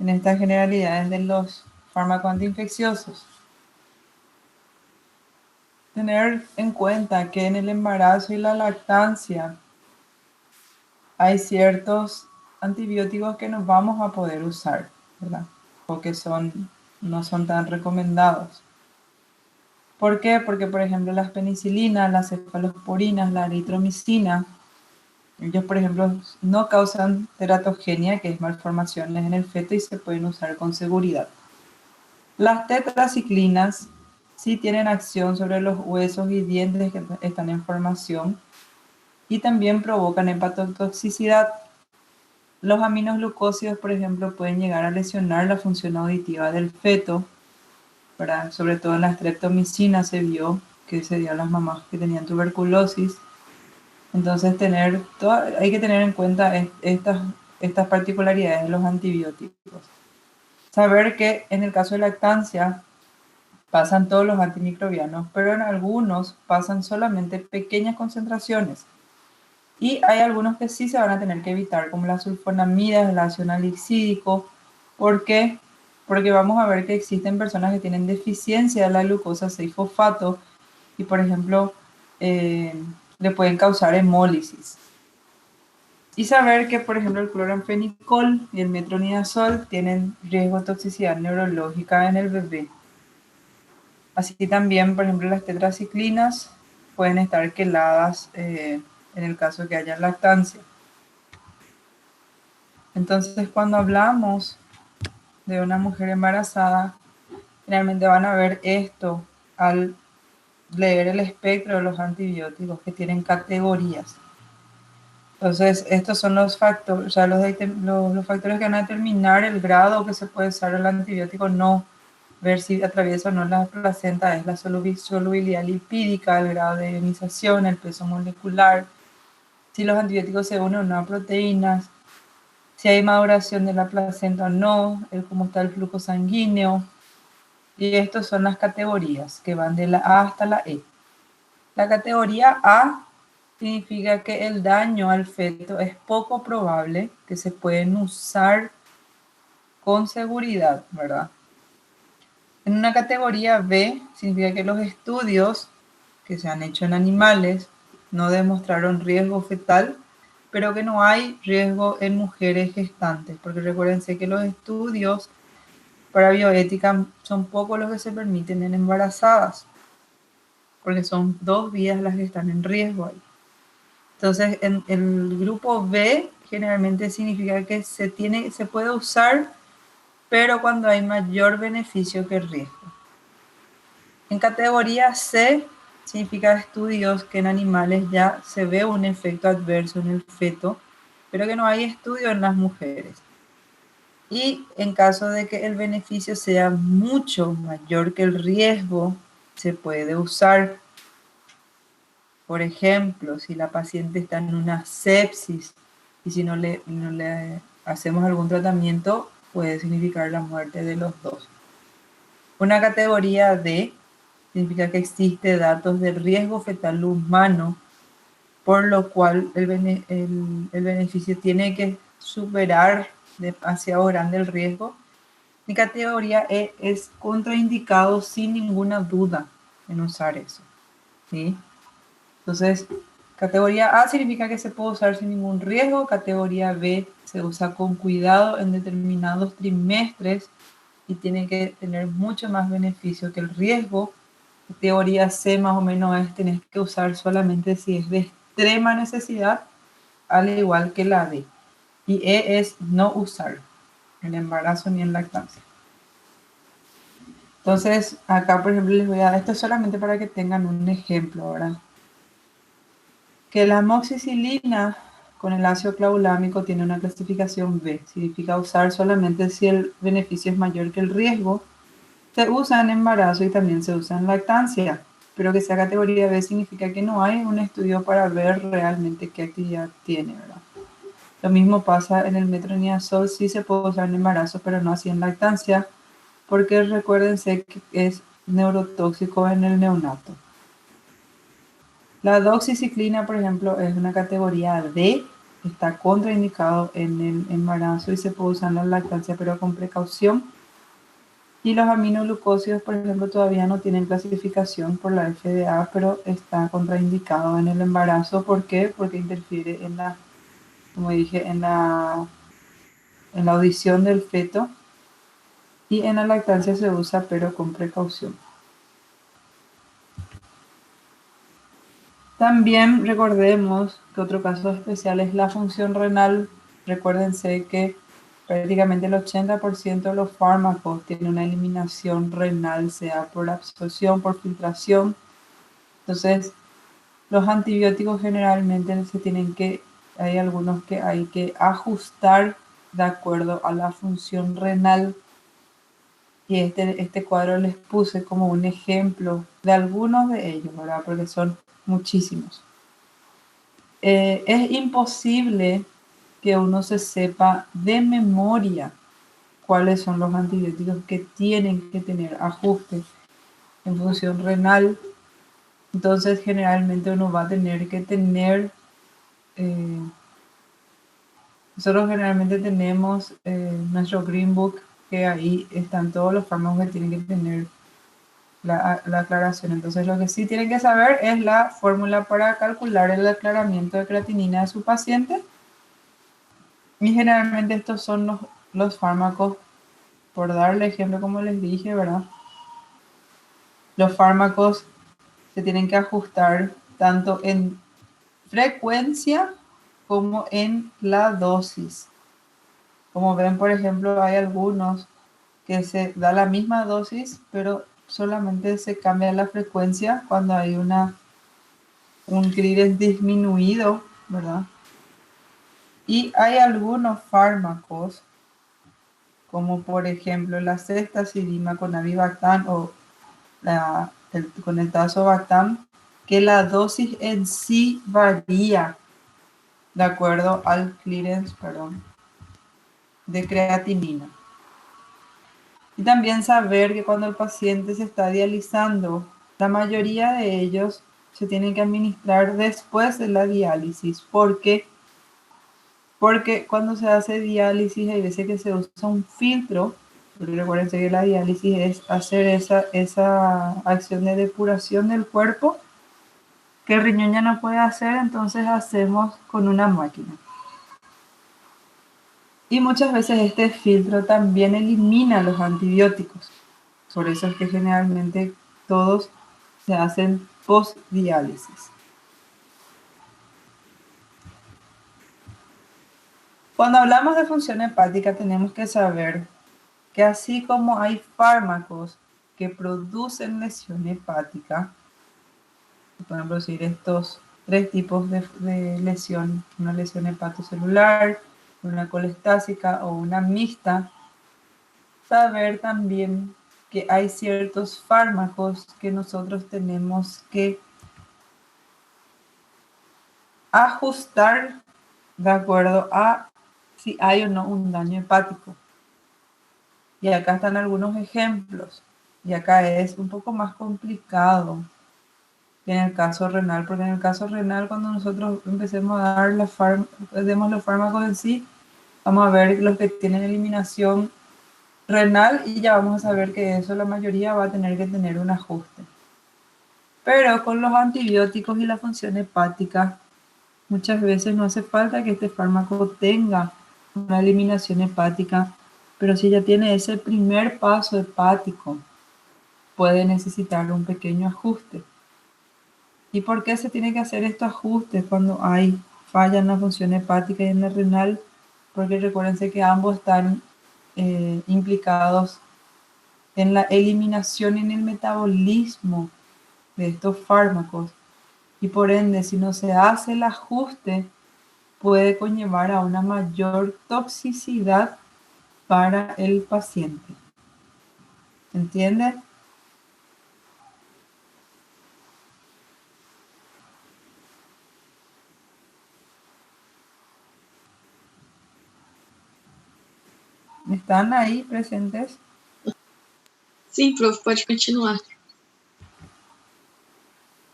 en estas generalidades de los fármacos antiinfecciosos. Tener en cuenta que en el embarazo y la lactancia hay ciertos antibióticos que no vamos a poder usar, ¿verdad? O que no son tan recomendados. ¿Por qué? Porque, por ejemplo, las penicilinas, las cefalosporinas, la eritromicina, ellos, por ejemplo, no causan teratogenia, que es malformaciones en el feto, y se pueden usar con seguridad. Las tetraciclinas sí tienen acción sobre los huesos y dientes que están en formación y también provocan hepatotoxicidad. Los aminoglucósidos, por ejemplo, pueden llegar a lesionar la función auditiva del feto, ¿verdad? Sobre todo en la streptomicina se vio que se dio a las mamás que tenían tuberculosis. Entonces hay que tener en cuenta estas particularidades de los antibióticos. Saber que en el caso de lactancia pasan todos los antimicrobianos, pero en algunos pasan solamente pequeñas concentraciones. Y hay algunos que sí se van a tener que evitar, como las sulfonamidas, el ácido salicílico. ¿Por qué? Porque vamos a ver que existen personas que tienen deficiencia de la glucosa 6-fosfato y, por ejemplo, le pueden causar hemólisis. Y saber que, por ejemplo, el cloranfenicol y el metronidazol tienen riesgo de toxicidad neurológica en el bebé. Así que también, por ejemplo, las tetraciclinas pueden estar queladas en el caso de que haya lactancia. Entonces, cuando hablamos de una mujer embarazada, generalmente van a ver esto al leer el espectro de los antibióticos que tienen categorías. Entonces, estos son los factores, o sea, los factores que van a determinar el grado que se puede usar el antibiótico, no ver si atraviesa o no la placenta, es la solubilidad lipídica, el grado de ionización, el peso molecular, si los antibióticos se unen o no a proteínas, si hay maduración de la placenta o no, cómo está el flujo sanguíneo. Y estas son las categorías que van de la A hasta la E. La categoría A significa que el daño al feto es poco probable, que se pueden usar con seguridad, ¿verdad? En una categoría B significa que los estudios que se han hecho en animales no demostraron riesgo fetal, pero que no hay riesgo en mujeres gestantes, porque recuérdense que los estudios para bioética son pocos los que se permiten en embarazadas, porque son 2 vidas las que están en riesgo ahí. Entonces, en el grupo B generalmente significa que se puede usar, pero cuando hay mayor beneficio que riesgo. En categoría C significa estudios que en animales ya se ve un efecto adverso en el feto, pero que no hay estudio en las mujeres. Y en caso de que el beneficio sea mucho mayor que el riesgo, se puede usar. Por ejemplo, si la paciente está en una sepsis y si no le hacemos algún tratamiento, puede significar la muerte de los dos. Una categoría D significa que existe datos de riesgo fetal humano, por lo cual el beneficio tiene que superar demasiado grande el riesgo. Mi categoría E es contraindicado sin ninguna duda en usar eso, ¿sí? Entonces, Categoría A significa que se puede usar sin ningún riesgo. Categoría B se usa con cuidado en determinados trimestres y tiene que tener mucho más beneficio que el riesgo. Categoría C más o menos es tener que usar solamente si es de extrema necesidad, al igual que la D. Y E es no usar en embarazo ni en lactancia. Entonces, acá, por ejemplo, les voy a dar esto solamente para que tengan un ejemplo ahora. Que la amoxicilina con el ácido clavulámico tiene una clasificación B. Significa usar solamente si el beneficio es mayor que el riesgo. Se usa en embarazo y también se usa en lactancia. Pero que sea categoría B significa que no hay un estudio para ver realmente qué actividad tiene, ¿verdad? Lo mismo pasa en el metronidazol, sí se puede usar en embarazo, pero no así en lactancia, porque recuérdense que es neurotóxico en el neonato. La doxiciclina, por ejemplo, es una categoría D, está contraindicado en el embarazo y se puede usar en la lactancia, pero con precaución. Y los aminoglucósidos, por ejemplo, todavía no tienen clasificación por la FDA, pero está contraindicado en el embarazo. ¿Por qué? Porque interfiere en la, como dije, en la audición del feto. Y en la lactancia se usa, pero con precaución. También recordemos que otro caso especial es la función renal. Recuérdense que prácticamente el 80% de los fármacos tienen una eliminación renal, sea por absorción, por filtración. Entonces, los antibióticos generalmente hay algunos que hay que ajustar de acuerdo a la función renal. Y este cuadro les puse como un ejemplo de algunos de ellos, ¿verdad? Porque son muchísimos. Es imposible que uno se sepa de memoria cuáles son los antibióticos que tienen que tener ajustes en función renal. Entonces, generalmente uno va a tener que tener, eh, nosotros generalmente tenemos nuestro Green Book, que ahí están todos los fármacos que tienen que tener la aclaración. Entonces, lo que sí tienen que saber es la fórmula para calcular el aclaramiento de creatinina de su paciente. Y generalmente estos son los fármacos, por darle ejemplo, como les dije, ¿verdad? Los fármacos se tienen que ajustar tanto en frecuencia como en la dosis. Como ven, por ejemplo, hay algunos que se da la misma dosis, pero solamente se cambia la frecuencia cuando hay un clearance disminuido, ¿verdad? Y hay algunos fármacos, como por ejemplo la ceftazidima con avibactam o con el tazobactam, que la dosis en sí varía de acuerdo al clearance, de creatinina. Y también saber que cuando el paciente se está dializando, la mayoría de ellos se tienen que administrar después de la diálisis. ¿Por qué? Porque cuando se hace diálisis hay veces que se usa un filtro, porque recuerden que la diálisis es hacer esa acción de depuración del cuerpo que el riñón ya no puede hacer, entonces hacemos con una máquina. Y muchas veces este filtro también elimina los antibióticos. Por eso es que generalmente todos se hacen post-diálisis. Cuando hablamos de función hepática tenemos que saber que así como hay fármacos que producen lesión hepática, pueden producir estos tres tipos de lesión, una lesión hepatocelular, una colestásica o una mixta, saber también que hay ciertos fármacos que nosotros tenemos que ajustar de acuerdo a si hay o no un daño hepático. Y acá están algunos ejemplos. Y acá es un poco más complicado que en el caso renal, porque en el caso renal, cuando nosotros empecemos a dar demos los fármacos en sí, vamos a ver los que tienen eliminación renal y ya vamos a saber que eso la mayoría va a tener que tener un ajuste. Pero con los antibióticos y la función hepática Muchas veces no hace falta que este fármaco tenga una eliminación hepática, pero si ya tiene ese primer paso hepático, puede necesitar un pequeño ajuste. ¿Y por qué se tiene que hacer estos ajustes cuando hay falla en la función hepática y en la renal? Porque recuérdense que ambos están implicados en la eliminación y en el metabolismo de estos fármacos. Y por ende, si no se hace el ajuste, puede conllevar a una mayor toxicidad para el paciente. ¿Entiende? ¿Están ahí presentes? Sim, prof, pode continuar.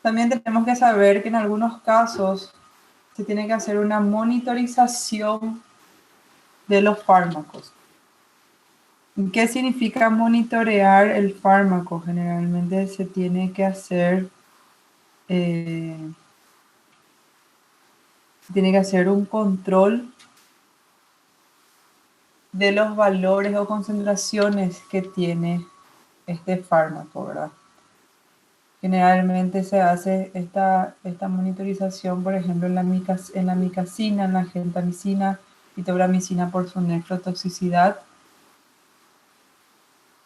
También tenemos que saber que en algunos casos se tiene que hacer una monitorización de los fármacos. ¿Qué significa monitorear el fármaco? Generalmente se tiene que hacer, un control de los valores o concentraciones que tiene este fármaco, ¿verdad? Generalmente se hace esta monitorización, por ejemplo, en la micacina, en la gentamicina y tobramicina por su nefrotoxicidad.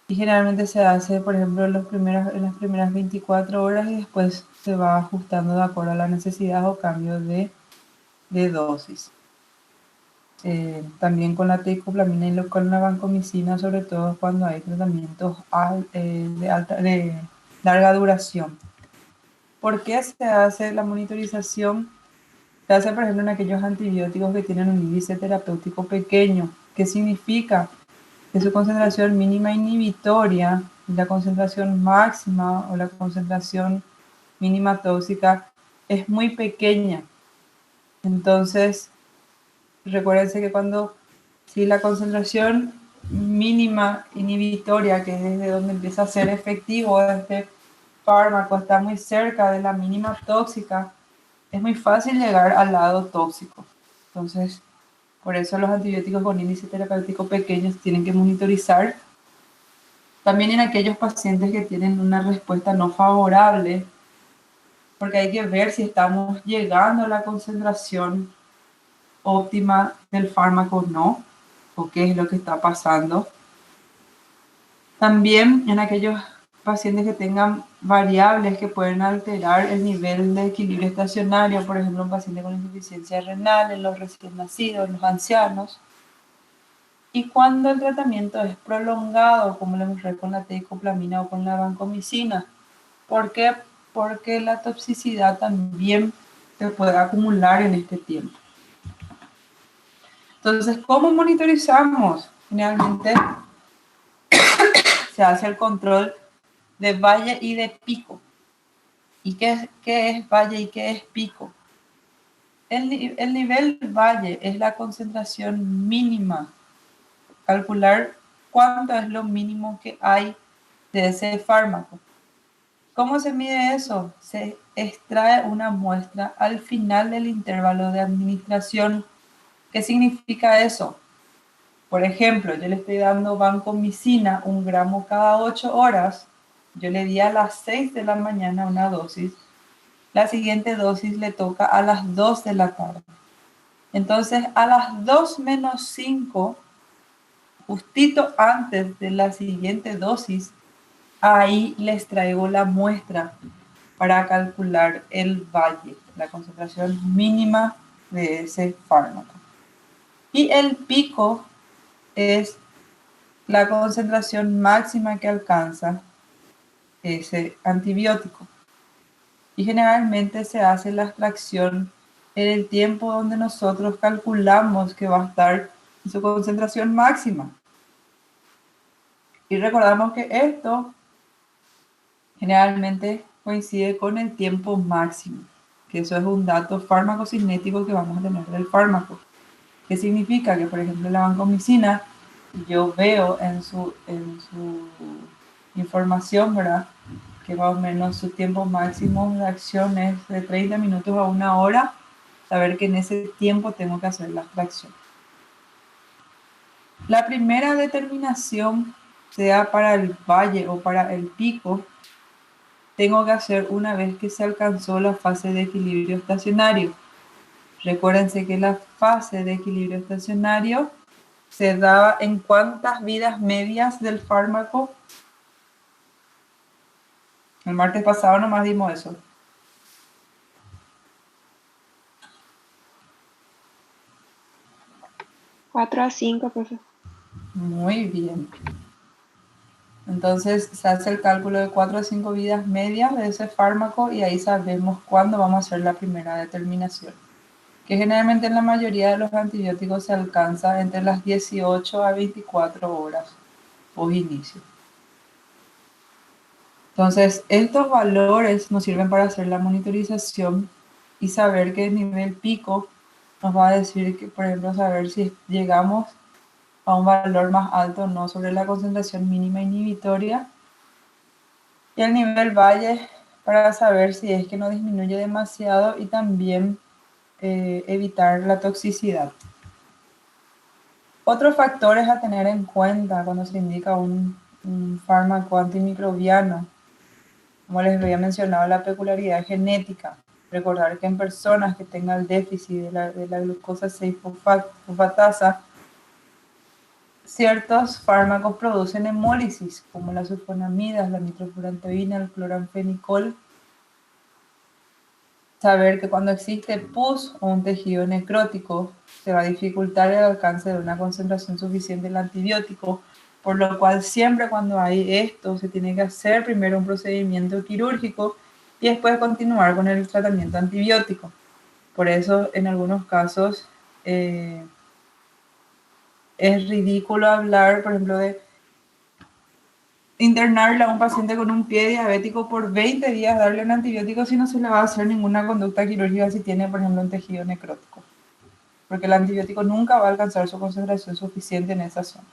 Y generalmente se hace, por ejemplo, en las primeras 24 horas y después se va ajustando de acuerdo a la necesidad o cambio de dosis. También con la teicoplamina y con la vancomicina, sobre todo cuando hay tratamientos de larga duración. ¿Por qué se hace la monitorización? Se hace, por ejemplo, en aquellos antibióticos que tienen un índice terapéutico pequeño. ¿Qué significa? Que su concentración mínima inhibitoria y la concentración máxima o la concentración mínima tóxica es muy pequeña. Entonces, recuérdense que si la concentración mínima inhibitoria, que es desde donde empieza a ser efectivo este fármaco, está muy cerca de la mínima tóxica, es muy fácil llegar al lado tóxico. Entonces, por eso los antibióticos con índice terapéutico pequeños tienen que monitorizar. También en aquellos pacientes que tienen una respuesta no favorable, porque hay que ver si estamos llegando a la concentración óptima del fármaco o no, o qué es lo que está pasando. También en aquellos pacientes que tengan variables que pueden alterar el nivel de equilibrio estacionario, por ejemplo, un paciente con insuficiencia renal, en los recién nacidos, en los ancianos. Y cuando el tratamiento es prolongado, como lo mostré con la teicoplamina o con la vancomicina. ¿Por qué? Porque la toxicidad también se puede acumular en este tiempo. Entonces, ¿cómo monitorizamos? Generalmente se hace el control de valle y de pico. ¿Y qué es valle y qué es pico? El nivel valle es la concentración mínima. Calcular cuánto es lo mínimo que hay de ese fármaco. ¿Cómo se mide eso? Se extrae una muestra al final del intervalo de administración. ¿Qué significa eso? Por ejemplo, yo le estoy dando vancomicina 1 gramo cada 8 horas. Yo le di a las 6 de la mañana una dosis. La siguiente dosis le toca a las 2 de la tarde. Entonces, a las 2 menos 5, justito antes de la siguiente dosis, ahí les traigo la muestra para calcular el valle, la concentración mínima de ese fármaco. Y el pico es la concentración máxima que alcanza ese antibiótico. Y generalmente se hace la extracción en el tiempo donde nosotros calculamos que va a estar en su concentración máxima. Y recordamos que esto generalmente coincide con el tiempo máximo, que eso es un dato farmacocinético que vamos a tener del fármaco. ¿Qué significa? Que, por ejemplo, la vancomicina, yo veo en su información, ¿verdad? Que más o menos su tiempo máximo de acción es de 30 minutos a 1 hora. saber que en ese tiempo tengo que hacer la extracción. La primera determinación, sea para el valle o para el pico, tengo que hacer una vez que se alcanzó la fase de equilibrio estacionario. Recuérdense que la fase de equilibrio estacionario se da en cuántas vidas medias del fármaco. El martes pasado nomás dimos eso. Cuatro a 5, profe. Muy bien. Entonces se hace el cálculo de 4 a 5 vidas medias de ese fármaco y ahí sabemos cuándo vamos a hacer la primera determinación. Que generalmente en la mayoría de los antibióticos se alcanza entre las 18 a 24 horas post inicio. Entonces, estos valores nos sirven para hacer la monitorización y saber que el nivel pico nos va a decir que, por ejemplo, saber si llegamos a un valor más alto o no sobre la concentración mínima inhibitoria. Y el nivel valle para saber si es que no disminuye demasiado y también evitar la toxicidad. Otros factores a tener en cuenta cuando se indica un fármaco antimicrobiano, como les había mencionado, la peculiaridad genética. Recordar que en personas que tengan déficit de la glucosa 6-fosfatasa, ciertos fármacos producen hemólisis, como las sulfonamidas, la nitrofurantoína, el cloranfenicol. Saber que cuando existe pus o un tejido necrótico, se va a dificultar el alcance de una concentración suficiente del antibiótico, por lo cual siempre cuando hay esto se tiene que hacer primero un procedimiento quirúrgico y después continuar con el tratamiento antibiótico. Por eso en algunos casos es ridículo hablar, por ejemplo, de internarle a un paciente con un pie diabético por 20 días, darle un antibiótico si no se le va a hacer ninguna conducta quirúrgica si tiene, por ejemplo, un tejido necrótico. Porque el antibiótico nunca va a alcanzar su concentración suficiente en esa zona.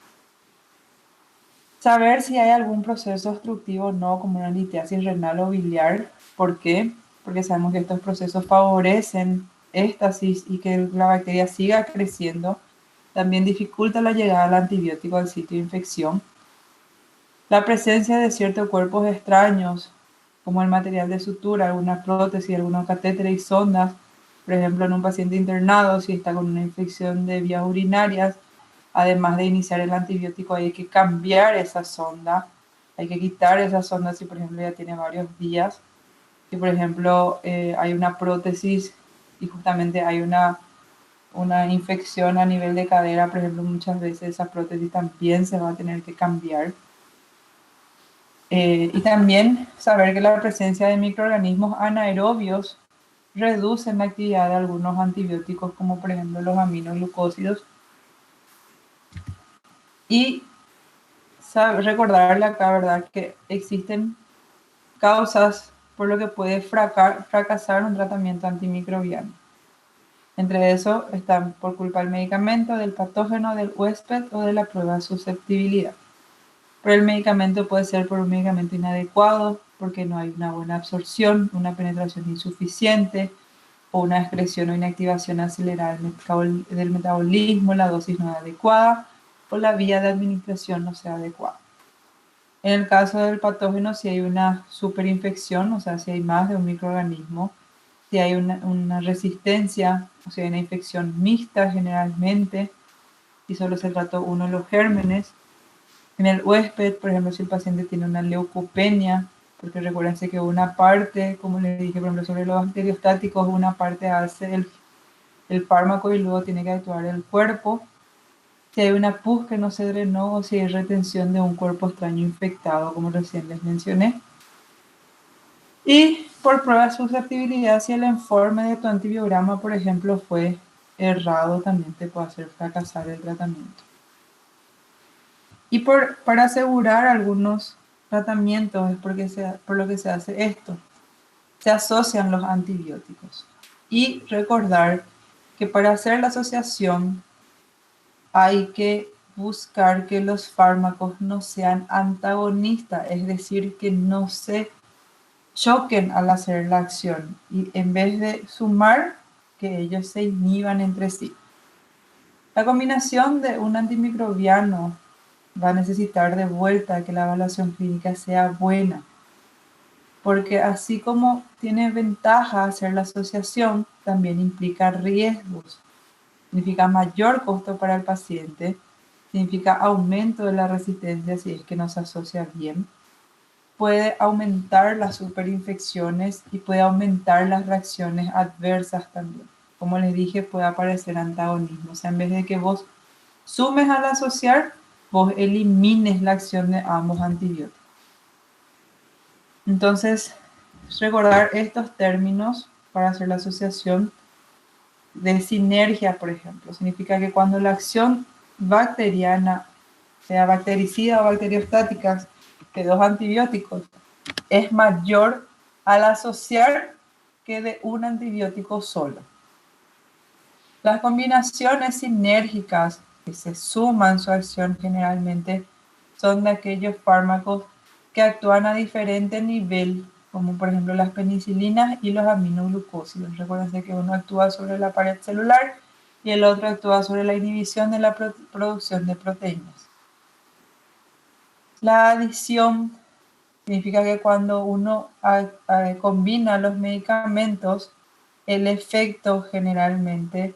Saber si hay algún proceso obstructivo o no, como una litiasis renal o biliar. ¿Por qué? Porque sabemos que estos procesos favorecen éstasis y que la bacteria siga creciendo. También dificulta la llegada del antibiótico al sitio de infección. La presencia de ciertos cuerpos extraños, como el material de sutura, alguna prótesis, algunos catéteres y sondas, por ejemplo, en un paciente internado, si está con una infección de vías urinarias, además de iniciar el antibiótico, hay que cambiar esa sonda, hay que quitar esa sonda si, por ejemplo, ya tiene varios días. Si, por ejemplo, hay una prótesis y justamente hay una infección a nivel de cadera, por ejemplo, muchas veces esa prótesis también se va a tener que cambiar. Y también saber que la presencia de microorganismos anaerobios reduce la actividad de algunos antibióticos, como por ejemplo los aminoglucósidos. Y recordarle acá, ¿verdad?, que existen causas por lo que puede fracasar un tratamiento antimicrobiano. Entre eso están por culpa del medicamento, del patógeno, del huésped o de la prueba de susceptibilidad. Pero el medicamento puede ser por un medicamento inadecuado, porque no hay una buena absorción, una penetración insuficiente, o una excreción o inactivación acelerada del metabolismo, la dosis no es adecuada, o la vía de administración no sea adecuada. En el caso del patógeno, si hay una superinfección, o sea, si hay más de un microorganismo, si hay una resistencia, o sea, una infección mixta generalmente, y solo se trató uno de los gérmenes. En el huésped, por ejemplo, si el paciente tiene una leucopenia, porque recuérdense que una parte, como les dije, por ejemplo, sobre los bacteriostáticos, una parte hace el fármaco y luego tiene que actuar el cuerpo. Si hay una pus que no se drenó o si hay retención de un cuerpo extraño infectado, como recién les mencioné. Y por prueba de susceptibilidad, si el informe de tu antibiograma, por ejemplo, fue errado, también te puede hacer fracasar el tratamiento. Y para asegurar algunos tratamientos es por lo que se hace esto. Se asocian los antibióticos. Y recordar que para hacer la asociación hay que buscar que los fármacos no sean antagonistas, es decir, que no se choquen al hacer la acción. Y en vez de sumar, que ellos se inhiban entre sí. La combinación de un antimicrobiano va a necesitar de vuelta que la evaluación clínica sea buena, porque así como tiene ventaja hacer la asociación, también implica riesgos. Significa mayor costo para el paciente, significa aumento de la resistencia si es que no se asocia bien, puede aumentar las superinfecciones y puede aumentar las reacciones adversas también. Como les dije, puede aparecer antagonismo. O sea, en vez de que vos sumes al asociar, vos elimines la acción de ambos antibióticos. Entonces, recordar estos términos para hacer la asociación de sinergia, por ejemplo, significa que cuando la acción bacteriana, sea bactericida o bacteriostática, de dos antibióticos, es mayor al asociar que de un antibiótico solo. Las combinaciones sinérgicas que se suman su acción generalmente son de aquellos fármacos que actúan a diferente nivel, como por ejemplo las penicilinas y los aminoglucósidos. Recuerden que uno actúa sobre la pared celular y el otro actúa sobre la inhibición de la producción de proteínas. La adición significa que cuando uno combina los medicamentos, el efecto generalmente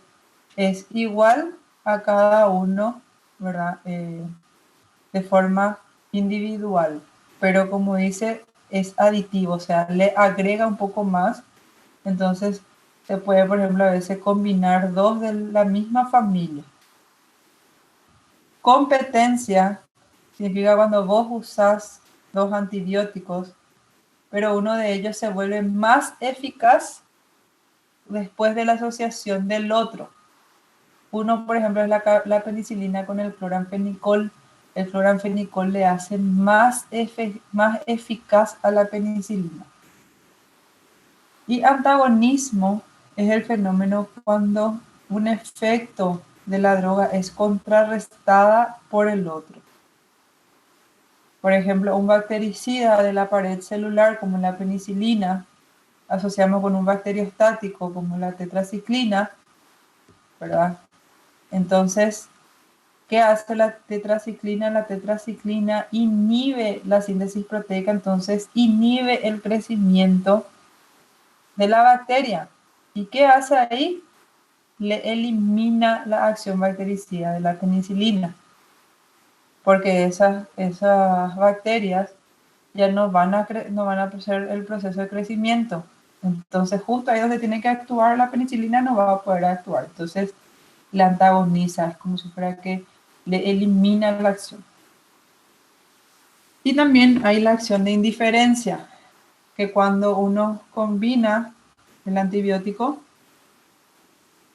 es igual a cada uno, ¿verdad? De forma individual, pero como dice, es aditivo, o sea, le agrega un poco más. Entonces, se puede, por ejemplo, a veces combinar dos de la misma familia. Competencia significa cuando vos usás dos antibióticos, pero uno de ellos se vuelve más eficaz después de la asociación del otro. Uno, por ejemplo, es la penicilina con el cloranfenicol. El cloranfenicol le hace más eficaz a la penicilina. Y antagonismo es el fenómeno cuando un efecto de la droga es contrarrestada por el otro. Por ejemplo, un bactericida de la pared celular, como la penicilina, asociamos con un bacteriostático, como la tetraciclina, ¿verdad? Entonces, ¿qué hace la tetraciclina? La tetraciclina inhibe la síntesis proteica, entonces inhibe el crecimiento de la bacteria. ¿Y qué hace ahí? Le elimina la acción bactericida de la penicilina, porque esas bacterias ya no van a hacer el proceso de crecimiento. Entonces, justo ahí donde tiene que actuar la penicilina no va a poder actuar. Entonces, la antagoniza, es como si fuera que le elimina la acción. Y también hay la acción de indiferencia, que cuando uno combina el antibiótico,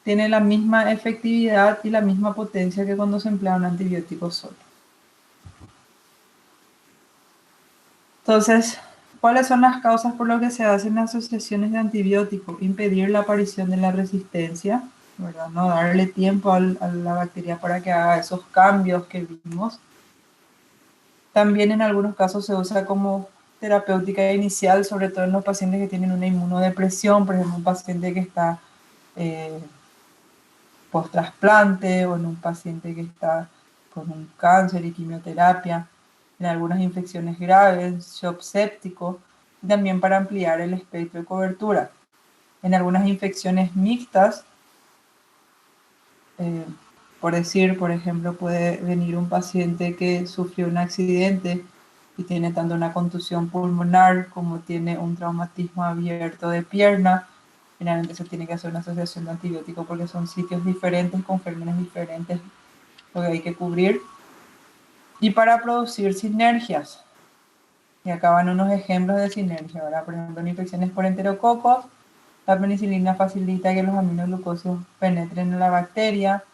tiene la misma efectividad y la misma potencia que cuando se emplea un antibiótico solo. Entonces, ¿cuáles son las causas por las que se hacen asociaciones de antibióticos? Impedir la aparición de la resistencia, ¿verdad? No darle tiempo a la bacteria para que haga esos cambios que vimos. También en algunos casos se usa como terapéutica inicial, sobre todo en los pacientes que tienen una inmunodepresión, por ejemplo, un paciente que está post-trasplante o en un paciente que está con un cáncer y quimioterapia, en algunas infecciones graves, shock séptico, y también para ampliar el espectro de cobertura. En algunas infecciones mixtas, por decir, por ejemplo, puede venir un paciente que sufrió un accidente y tiene tanto una contusión pulmonar como tiene un traumatismo abierto de pierna. Generalmente se tiene que hacer una asociación de antibióticos porque son sitios diferentes con gérmenes diferentes lo que hay que cubrir. Y para producir sinergias. Y acá van unos ejemplos de sinergia. ¿Verdad? Por ejemplo, en infecciones por enterococos, la penicilina facilita que los aminoglucósidos penetren en la bacteria.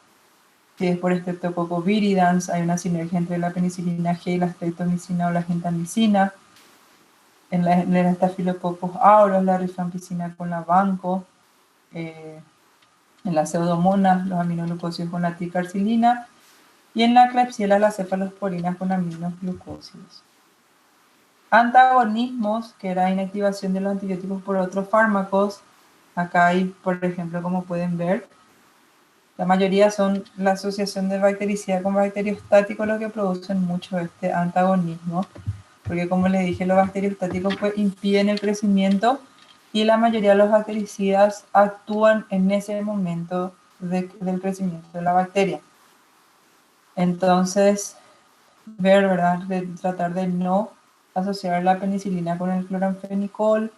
Si es por Streptococcus viridans, hay una sinergia entre la penicilina G y la streptomicina o la gentamicina. En la Staphylococcus aureus, la rifampicina con la vanco. En la pseudomonas, los aminoglucósidos con la ticarcilina. Y en la Klebsiella, las cefalosporinas con aminoglucósidos. Antagonismos, que era inactivación de los antibióticos por otros fármacos, Acá hay, por ejemplo, como pueden ver, la mayoría son la asociación de bactericida con bacteriostático lo que producen mucho este antagonismo, porque como les dije, los bacteriostáticos pues impiden el crecimiento y la mayoría de los bactericidas actúan en ese momento del crecimiento de la bacteria. Entonces, ¿verdad? De tratar de no asociar la penicilina con el cloranfenicol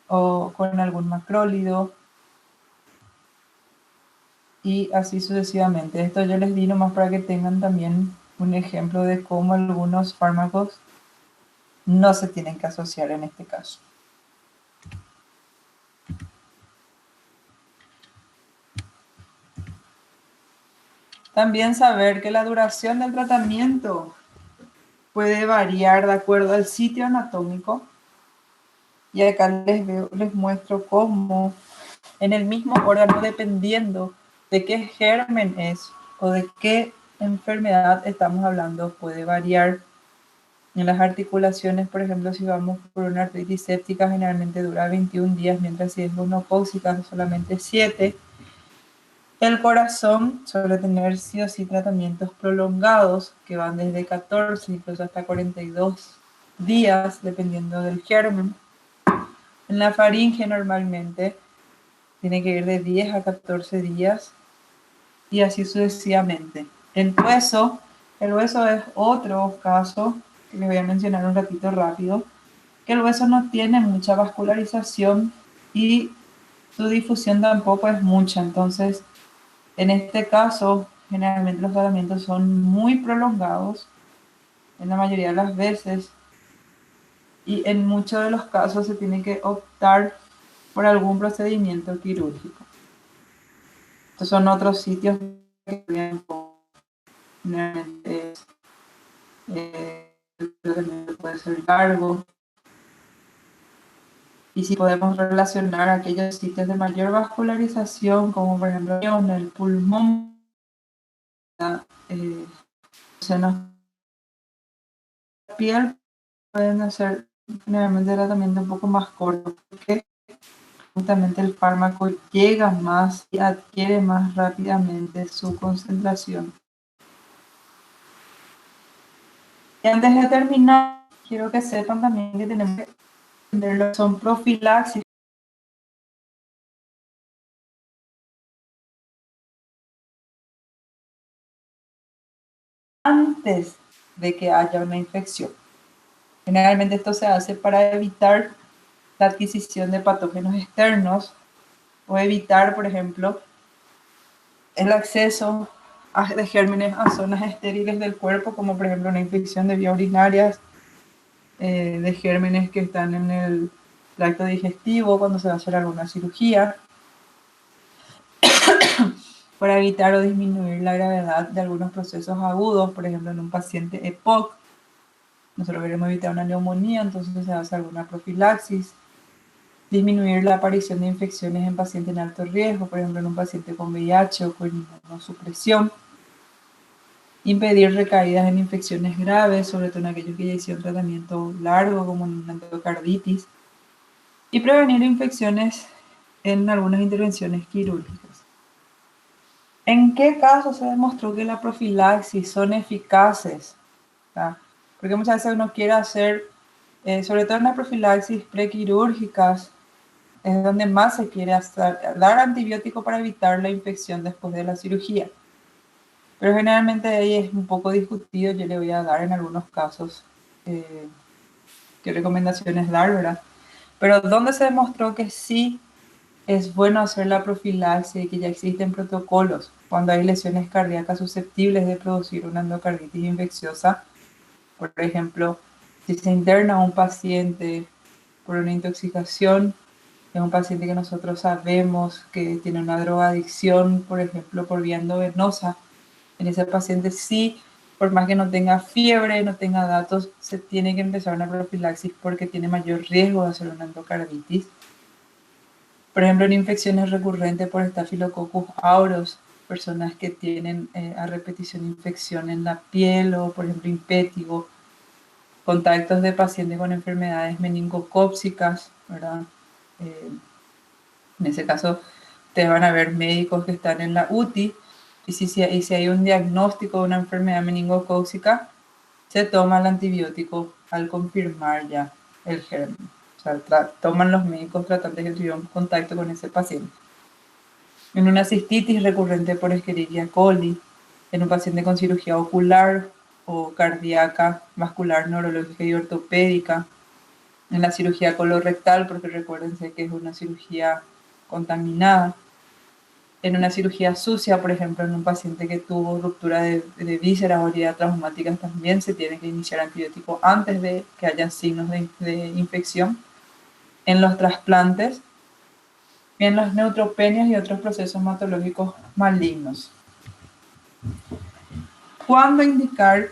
o con algún macrólido y así sucesivamente. Esto yo les di nomás para que tengan también un ejemplo de cómo algunos fármacos no se tienen que asociar en este caso. También saber que la duración del tratamiento puede variar de acuerdo al sitio anatómico. Y acá les muestro cómo en el mismo órgano, dependiendo de qué germen es o de qué enfermedad estamos hablando, puede variar. En las articulaciones, por ejemplo, si vamos por una artritis séptica, generalmente dura 21 días, mientras si es monocócica, solamente 7. El corazón suele tener sí o sí tratamientos prolongados que van desde 14 incluso hasta 42 días, dependiendo del germen. En la faringe normalmente tiene que ir de 10 a 14 días y así sucesivamente. El hueso es otro caso que les voy a mencionar un ratito rápido, que el hueso no tiene mucha vascularización y su difusión tampoco es mucha. Entonces, en este caso, generalmente los tratamientos son muy prolongados en la mayoría de las veces y en muchos de los casos se tiene que optar por algún procedimiento quirúrgico. Estos son otros sitios que generalmente el tratamiento puede ser largo. Y si podemos relacionar aquellos sitios de mayor vascularización, como por ejemplo en el pulmón, senos, la piel, pueden hacer generalmente tratamiento un poco más corto, porque justamente el fármaco llega más y adquiere más rápidamente su concentración. Y antes de terminar, quiero que sepan también que tenemos que entender lo que son profilaxis. Antes de que haya una infección. Generalmente esto se hace para evitar la adquisición de patógenos externos o evitar, por ejemplo, el acceso de gérmenes a zonas estériles del cuerpo, como por ejemplo una infección de vías urinarias, de gérmenes que están en el tracto digestivo cuando se va a hacer alguna cirugía, para evitar o disminuir la gravedad de algunos procesos agudos, por ejemplo en un paciente EPOC. Nosotros queremos evitar una neumonía, entonces se hace alguna profilaxis. Disminuir la aparición de infecciones en pacientes en alto riesgo, por ejemplo en un paciente con VIH o con inmunosupresión. Impedir recaídas en infecciones graves, sobre todo en aquellos que ya hicieron tratamiento largo, como en endocarditis. Y prevenir infecciones en algunas intervenciones quirúrgicas. ¿En qué casos se demostró que la profilaxis son eficaces? Porque muchas veces uno quiere hacer, sobre todo en las profilaxis prequirúrgicas, es donde más se quiere dar antibiótico para evitar la infección después de la cirugía. Pero generalmente ahí es un poco discutido, yo le voy a dar en algunos casos qué recomendaciones dar, ¿verdad? Pero donde se demostró que sí es bueno hacer la profilaxis y que ya existen protocolos cuando hay lesiones cardíacas susceptibles de producir una endocarditis infecciosa. Por ejemplo, si se interna un paciente por una intoxicación, es un paciente que nosotros sabemos que tiene una drogadicción, por ejemplo, por vía endovenosa. En ese paciente sí, por más que no tenga fiebre, no tenga datos, se tiene que empezar una profilaxis porque tiene mayor riesgo de hacer una endocarditis. Por ejemplo, en infecciones recurrentes por Staphylococcus aureus, personas que tienen a repetición infección en la piel o, por ejemplo, impétigo, contactos de pacientes con enfermedades meningocópsicas, ¿verdad? En ese caso, te van a ver médicos que están en la UTI y si hay un diagnóstico de una enfermedad meningocócica, se toma el antibiótico al confirmar ya el germen. O sea, toman los médicos tratantes que tuvieron contacto con ese paciente. En una cistitis recurrente por Escherichia coli, en un paciente con cirugía ocular o cardíaca, vascular, neurológica y ortopédica, en la cirugía colorectal, porque recuérdense que es una cirugía contaminada, en una cirugía sucia, por ejemplo, en un paciente que tuvo ruptura de vísceras o heridas traumáticas, también se tiene que iniciar antibiótico antes de que haya signos de infección. En los trasplantes, en las neutropenias y otros procesos hematológicos malignos. ¿Cuándo indicar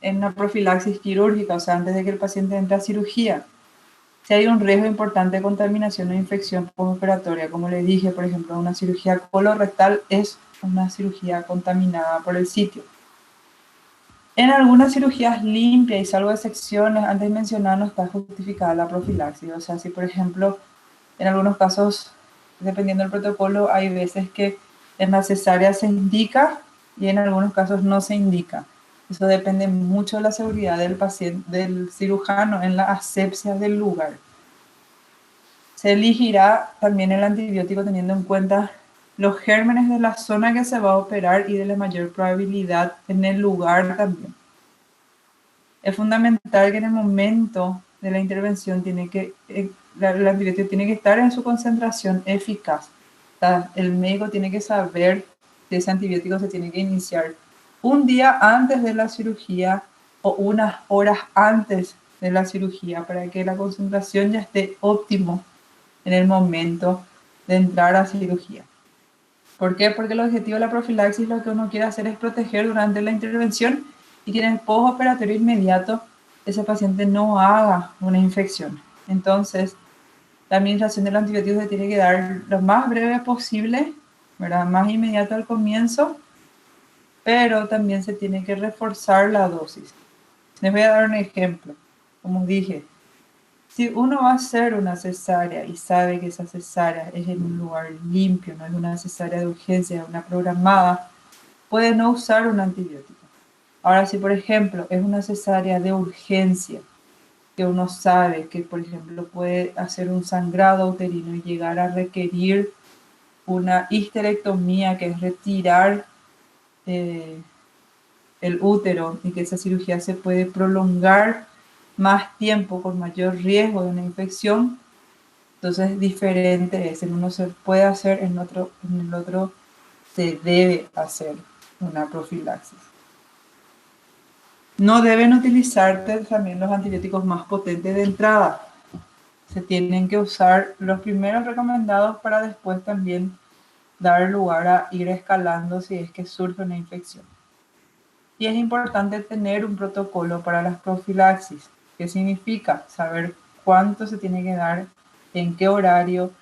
en una profilaxis quirúrgica, o sea, antes de que el paciente entre a cirugía? Si hay un riesgo importante de contaminación o infección postoperatoria, como le dije, por ejemplo, una cirugía colorectal es una cirugía contaminada por el sitio. En algunas cirugías limpias y salvo excepciones, antes mencionado, no está justificada la profilaxis. O sea, si por ejemplo, en algunos casos, dependiendo del protocolo, hay veces que en la cesárea se indica y en algunos casos no se indica. Eso depende mucho de la seguridad del paciente, del cirujano en la asepsia del lugar. Se elegirá también el antibiótico teniendo en cuenta los gérmenes de la zona que se va a operar y de la mayor probabilidad en el lugar también. Es fundamental que en el momento de la intervención el antibiótico tiene que estar en su concentración eficaz. O sea, el médico tiene que saber que ese antibiótico se tiene que iniciar un día antes de la cirugía o unas horas antes de la cirugía para que la concentración ya esté óptimo en el momento de entrar a cirugía. ¿Por qué? Porque el objetivo de la profilaxis lo que uno quiere hacer es proteger durante la intervención y que en el postoperatorio inmediato ese paciente no haga una infección. Entonces, la administración del antibiótico se tiene que dar lo más breve posible, ¿verdad? Más inmediato al comienzo, pero también se tiene que reforzar la dosis. Les voy a dar un ejemplo. Como dije, si uno va a hacer una cesárea y sabe que esa cesárea es en un lugar limpio, no es una cesárea de urgencia, es una programada, puede no usar un antibiótico. Ahora, si por ejemplo es una cesárea de urgencia, que uno sabe que por ejemplo puede hacer un sangrado uterino y llegar a requerir una histerectomía, que es retirar el útero, y que esa cirugía se puede prolongar más tiempo con mayor riesgo de una infección, entonces diferente es. En uno se puede hacer, en el otro se debe hacer una profilaxis. No deben utilizarse también los antibióticos más potentes de entrada. Se tienen que usar los primeros recomendados para después también dar lugar a ir escalando si es que surge una infección. Y es importante tener un protocolo para las profilaxis. ¿Qué significa? Saber cuánto se tiene que dar, en qué horario,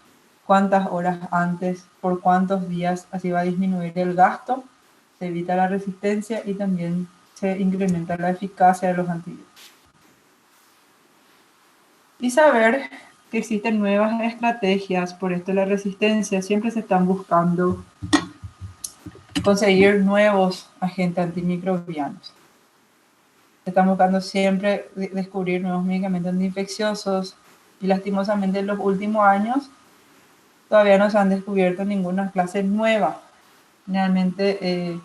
cuántas horas antes, por cuántos días. Así va a disminuir el gasto, se evita la resistencia y también se incrementa la eficacia de los antibióticos. Y saber que existen nuevas estrategias, por esto la resistencia, siempre se están buscando conseguir nuevos agentes antimicrobianos. Están buscando siempre descubrir nuevos medicamentos antiinfecciosos y lastimosamente en los últimos años todavía no se han descubierto ninguna clase nueva. Realmente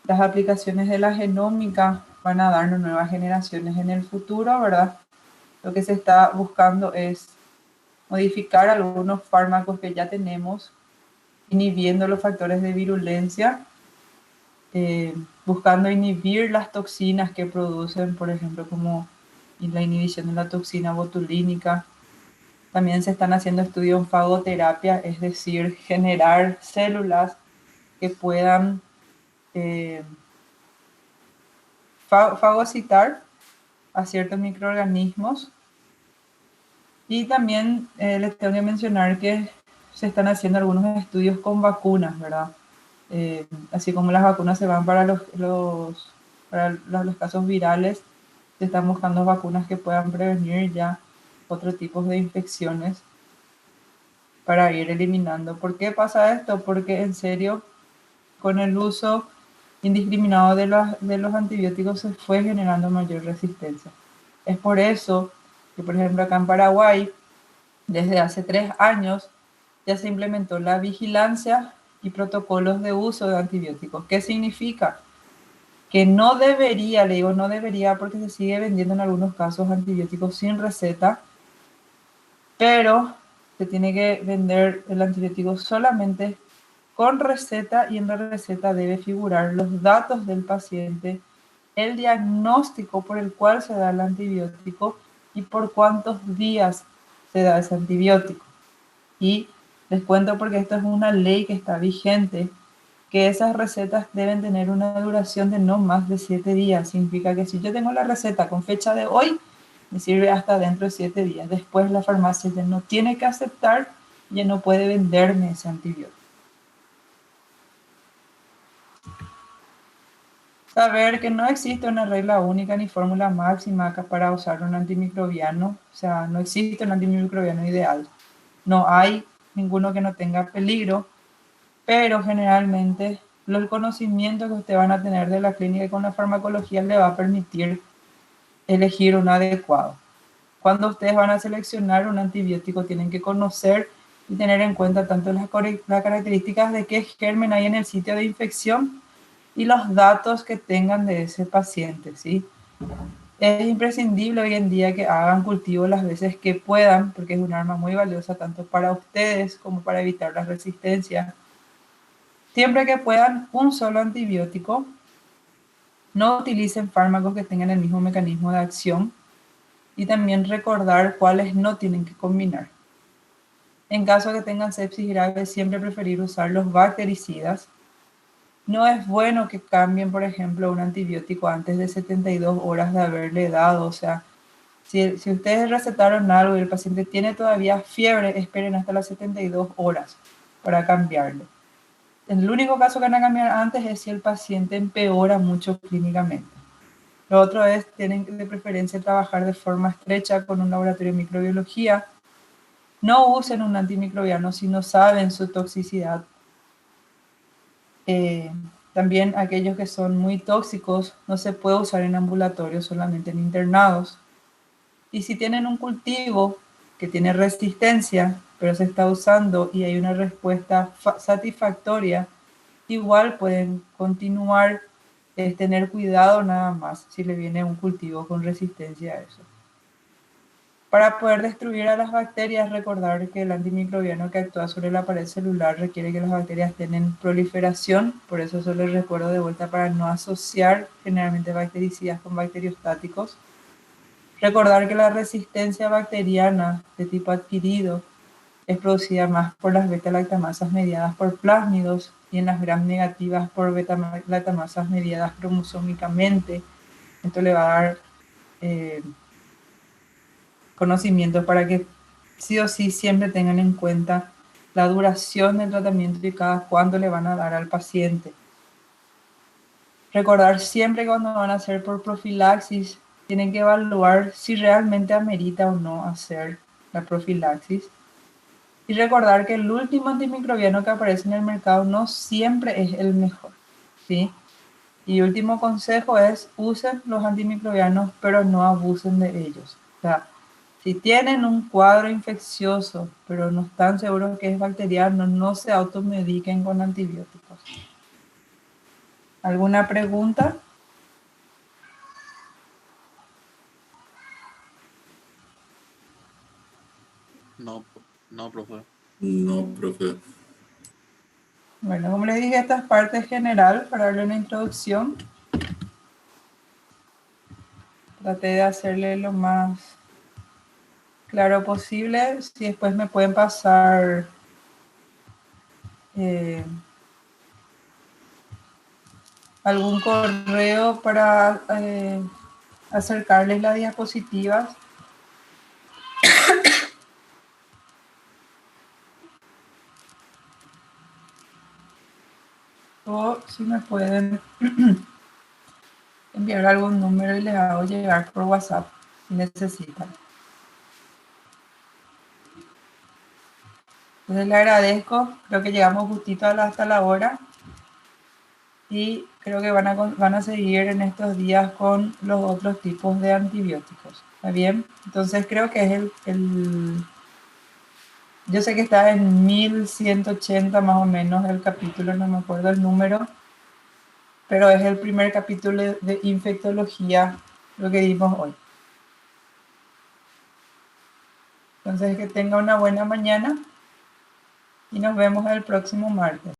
las aplicaciones de la genómica van a darnos nuevas generaciones en el futuro, ¿verdad? Lo que se está buscando es modificar algunos fármacos que ya tenemos, inhibiendo los factores de virulencia, buscando inhibir las toxinas que producen, por ejemplo, como la inhibición de la toxina botulínica. También se están haciendo estudios en fagoterapia, es decir, generar células que puedan fagocitar a ciertos microorganismos. Y también les tengo que mencionar que se están haciendo algunos estudios con vacunas, ¿verdad? Así como las vacunas se van para los casos virales, se están buscando vacunas que puedan prevenir ya otros tipos de infecciones. para ir eliminando. ¿Por qué pasa esto? Porque en serio, con el uso indiscriminado de los antibióticos se fue generando mayor resistencia. Es por eso que, por ejemplo, acá en Paraguay, desde hace 3 años, ya se implementó la vigilancia y protocolos de uso de antibióticos. ¿Qué significa? Que no debería, le digo no debería porque se sigue vendiendo en algunos casos antibióticos sin receta, pero se tiene que vender el antibiótico solamente con receta y en la receta debe figurar los datos del paciente, el diagnóstico por el cual se da el antibiótico y por cuántos días se da ese antibiótico. Y les cuento porque esto es una ley que está vigente, que esas recetas deben tener una duración de no más de 7 días. Significa que si yo tengo la receta con fecha de hoy, me sirve hasta dentro de 7 días. Después la farmacia ya no tiene que aceptar, ya no puede venderme ese antibiótico. Saber que no existe una regla única ni fórmula máxima para usar un antimicrobiano. O sea, no existe un antimicrobiano ideal. No hay ninguno que no tenga peligro, pero generalmente el conocimiento que ustedes van a tener de la clínica y con la farmacología le va a permitir elegir un adecuado. Cuando ustedes van a seleccionar un antibiótico, tienen que conocer y tener en cuenta tanto las características de qué germen hay en el sitio de infección y los datos que tengan de ese paciente, ¿sí? Es imprescindible hoy en día que hagan cultivo las veces que puedan, porque es un arma muy valiosa tanto para ustedes como para evitar la resistencia. Siempre que puedan, un solo antibiótico. No utilicen fármacos que tengan el mismo mecanismo de acción y también recordar cuáles no tienen que combinar. En caso de que tengan sepsis grave, siempre preferir usar los bactericidas. No es bueno que cambien, por ejemplo, un antibiótico antes de 72 horas de haberle dado. O sea, si ustedes recetaron algo y el paciente tiene todavía fiebre, esperen hasta las 72 horas para cambiarlo. El único caso que van a cambiar antes es si el paciente empeora mucho clínicamente. Lo otro es, tienen de preferencia trabajar de forma estrecha con un laboratorio de microbiología. No usen un antimicrobiano si no saben su toxicidad. También aquellos que son muy tóxicos no se puede usar en ambulatorio, solamente en internados. Y si tienen un cultivo que tiene resistencia, pero se está usando y hay una respuesta satisfactoria, igual pueden continuar, tener cuidado nada más si le viene un cultivo con resistencia a eso. Para poder destruir a las bacterias, recordar que el antimicrobiano que actúa sobre la pared celular requiere que las bacterias estén en proliferación, por eso solo les recuerdo de vuelta para no asociar generalmente bactericidas con bacteriostáticos. Recordar que la resistencia bacteriana de tipo adquirido es producida más por las beta-lactamasas mediadas por plásmidos y en las gram negativas por beta-lactamasas mediadas cromosómicamente. Esto le va a dar conocimiento para que sí o sí siempre tengan en cuenta la duración del tratamiento y cada cuándo le van a dar al paciente. Recordar siempre que cuando van a hacer por profilaxis, tienen que evaluar si realmente amerita o no hacer la profilaxis. Y recordar que el último antimicrobiano que aparece en el mercado no siempre es el mejor, ¿sí? Y último consejo es, usen los antimicrobianos, pero no abusen de ellos. O sea, si tienen un cuadro infeccioso, pero no están seguros que es bacteriano, no se automediquen con antibióticos. ¿Alguna pregunta? No, no, profe. No, profe. Bueno, como les dije, esta es parte general para darle una introducción. Traté de hacerle lo más claro posible. Si después me pueden pasar algún correo para acercarles las diapositivas. O si me pueden enviar algún número y les hago llegar por WhatsApp si necesitan. Entonces le agradezco, creo que llegamos justito hasta la hora y creo que van a seguir en estos días con los otros tipos de antibióticos. ¿Está bien? Entonces creo que es yo sé que está en 1180 más o menos el capítulo, no me acuerdo el número, pero es el primer capítulo de infectología, lo que dimos hoy. Entonces que tenga una buena mañana y nos vemos el próximo martes.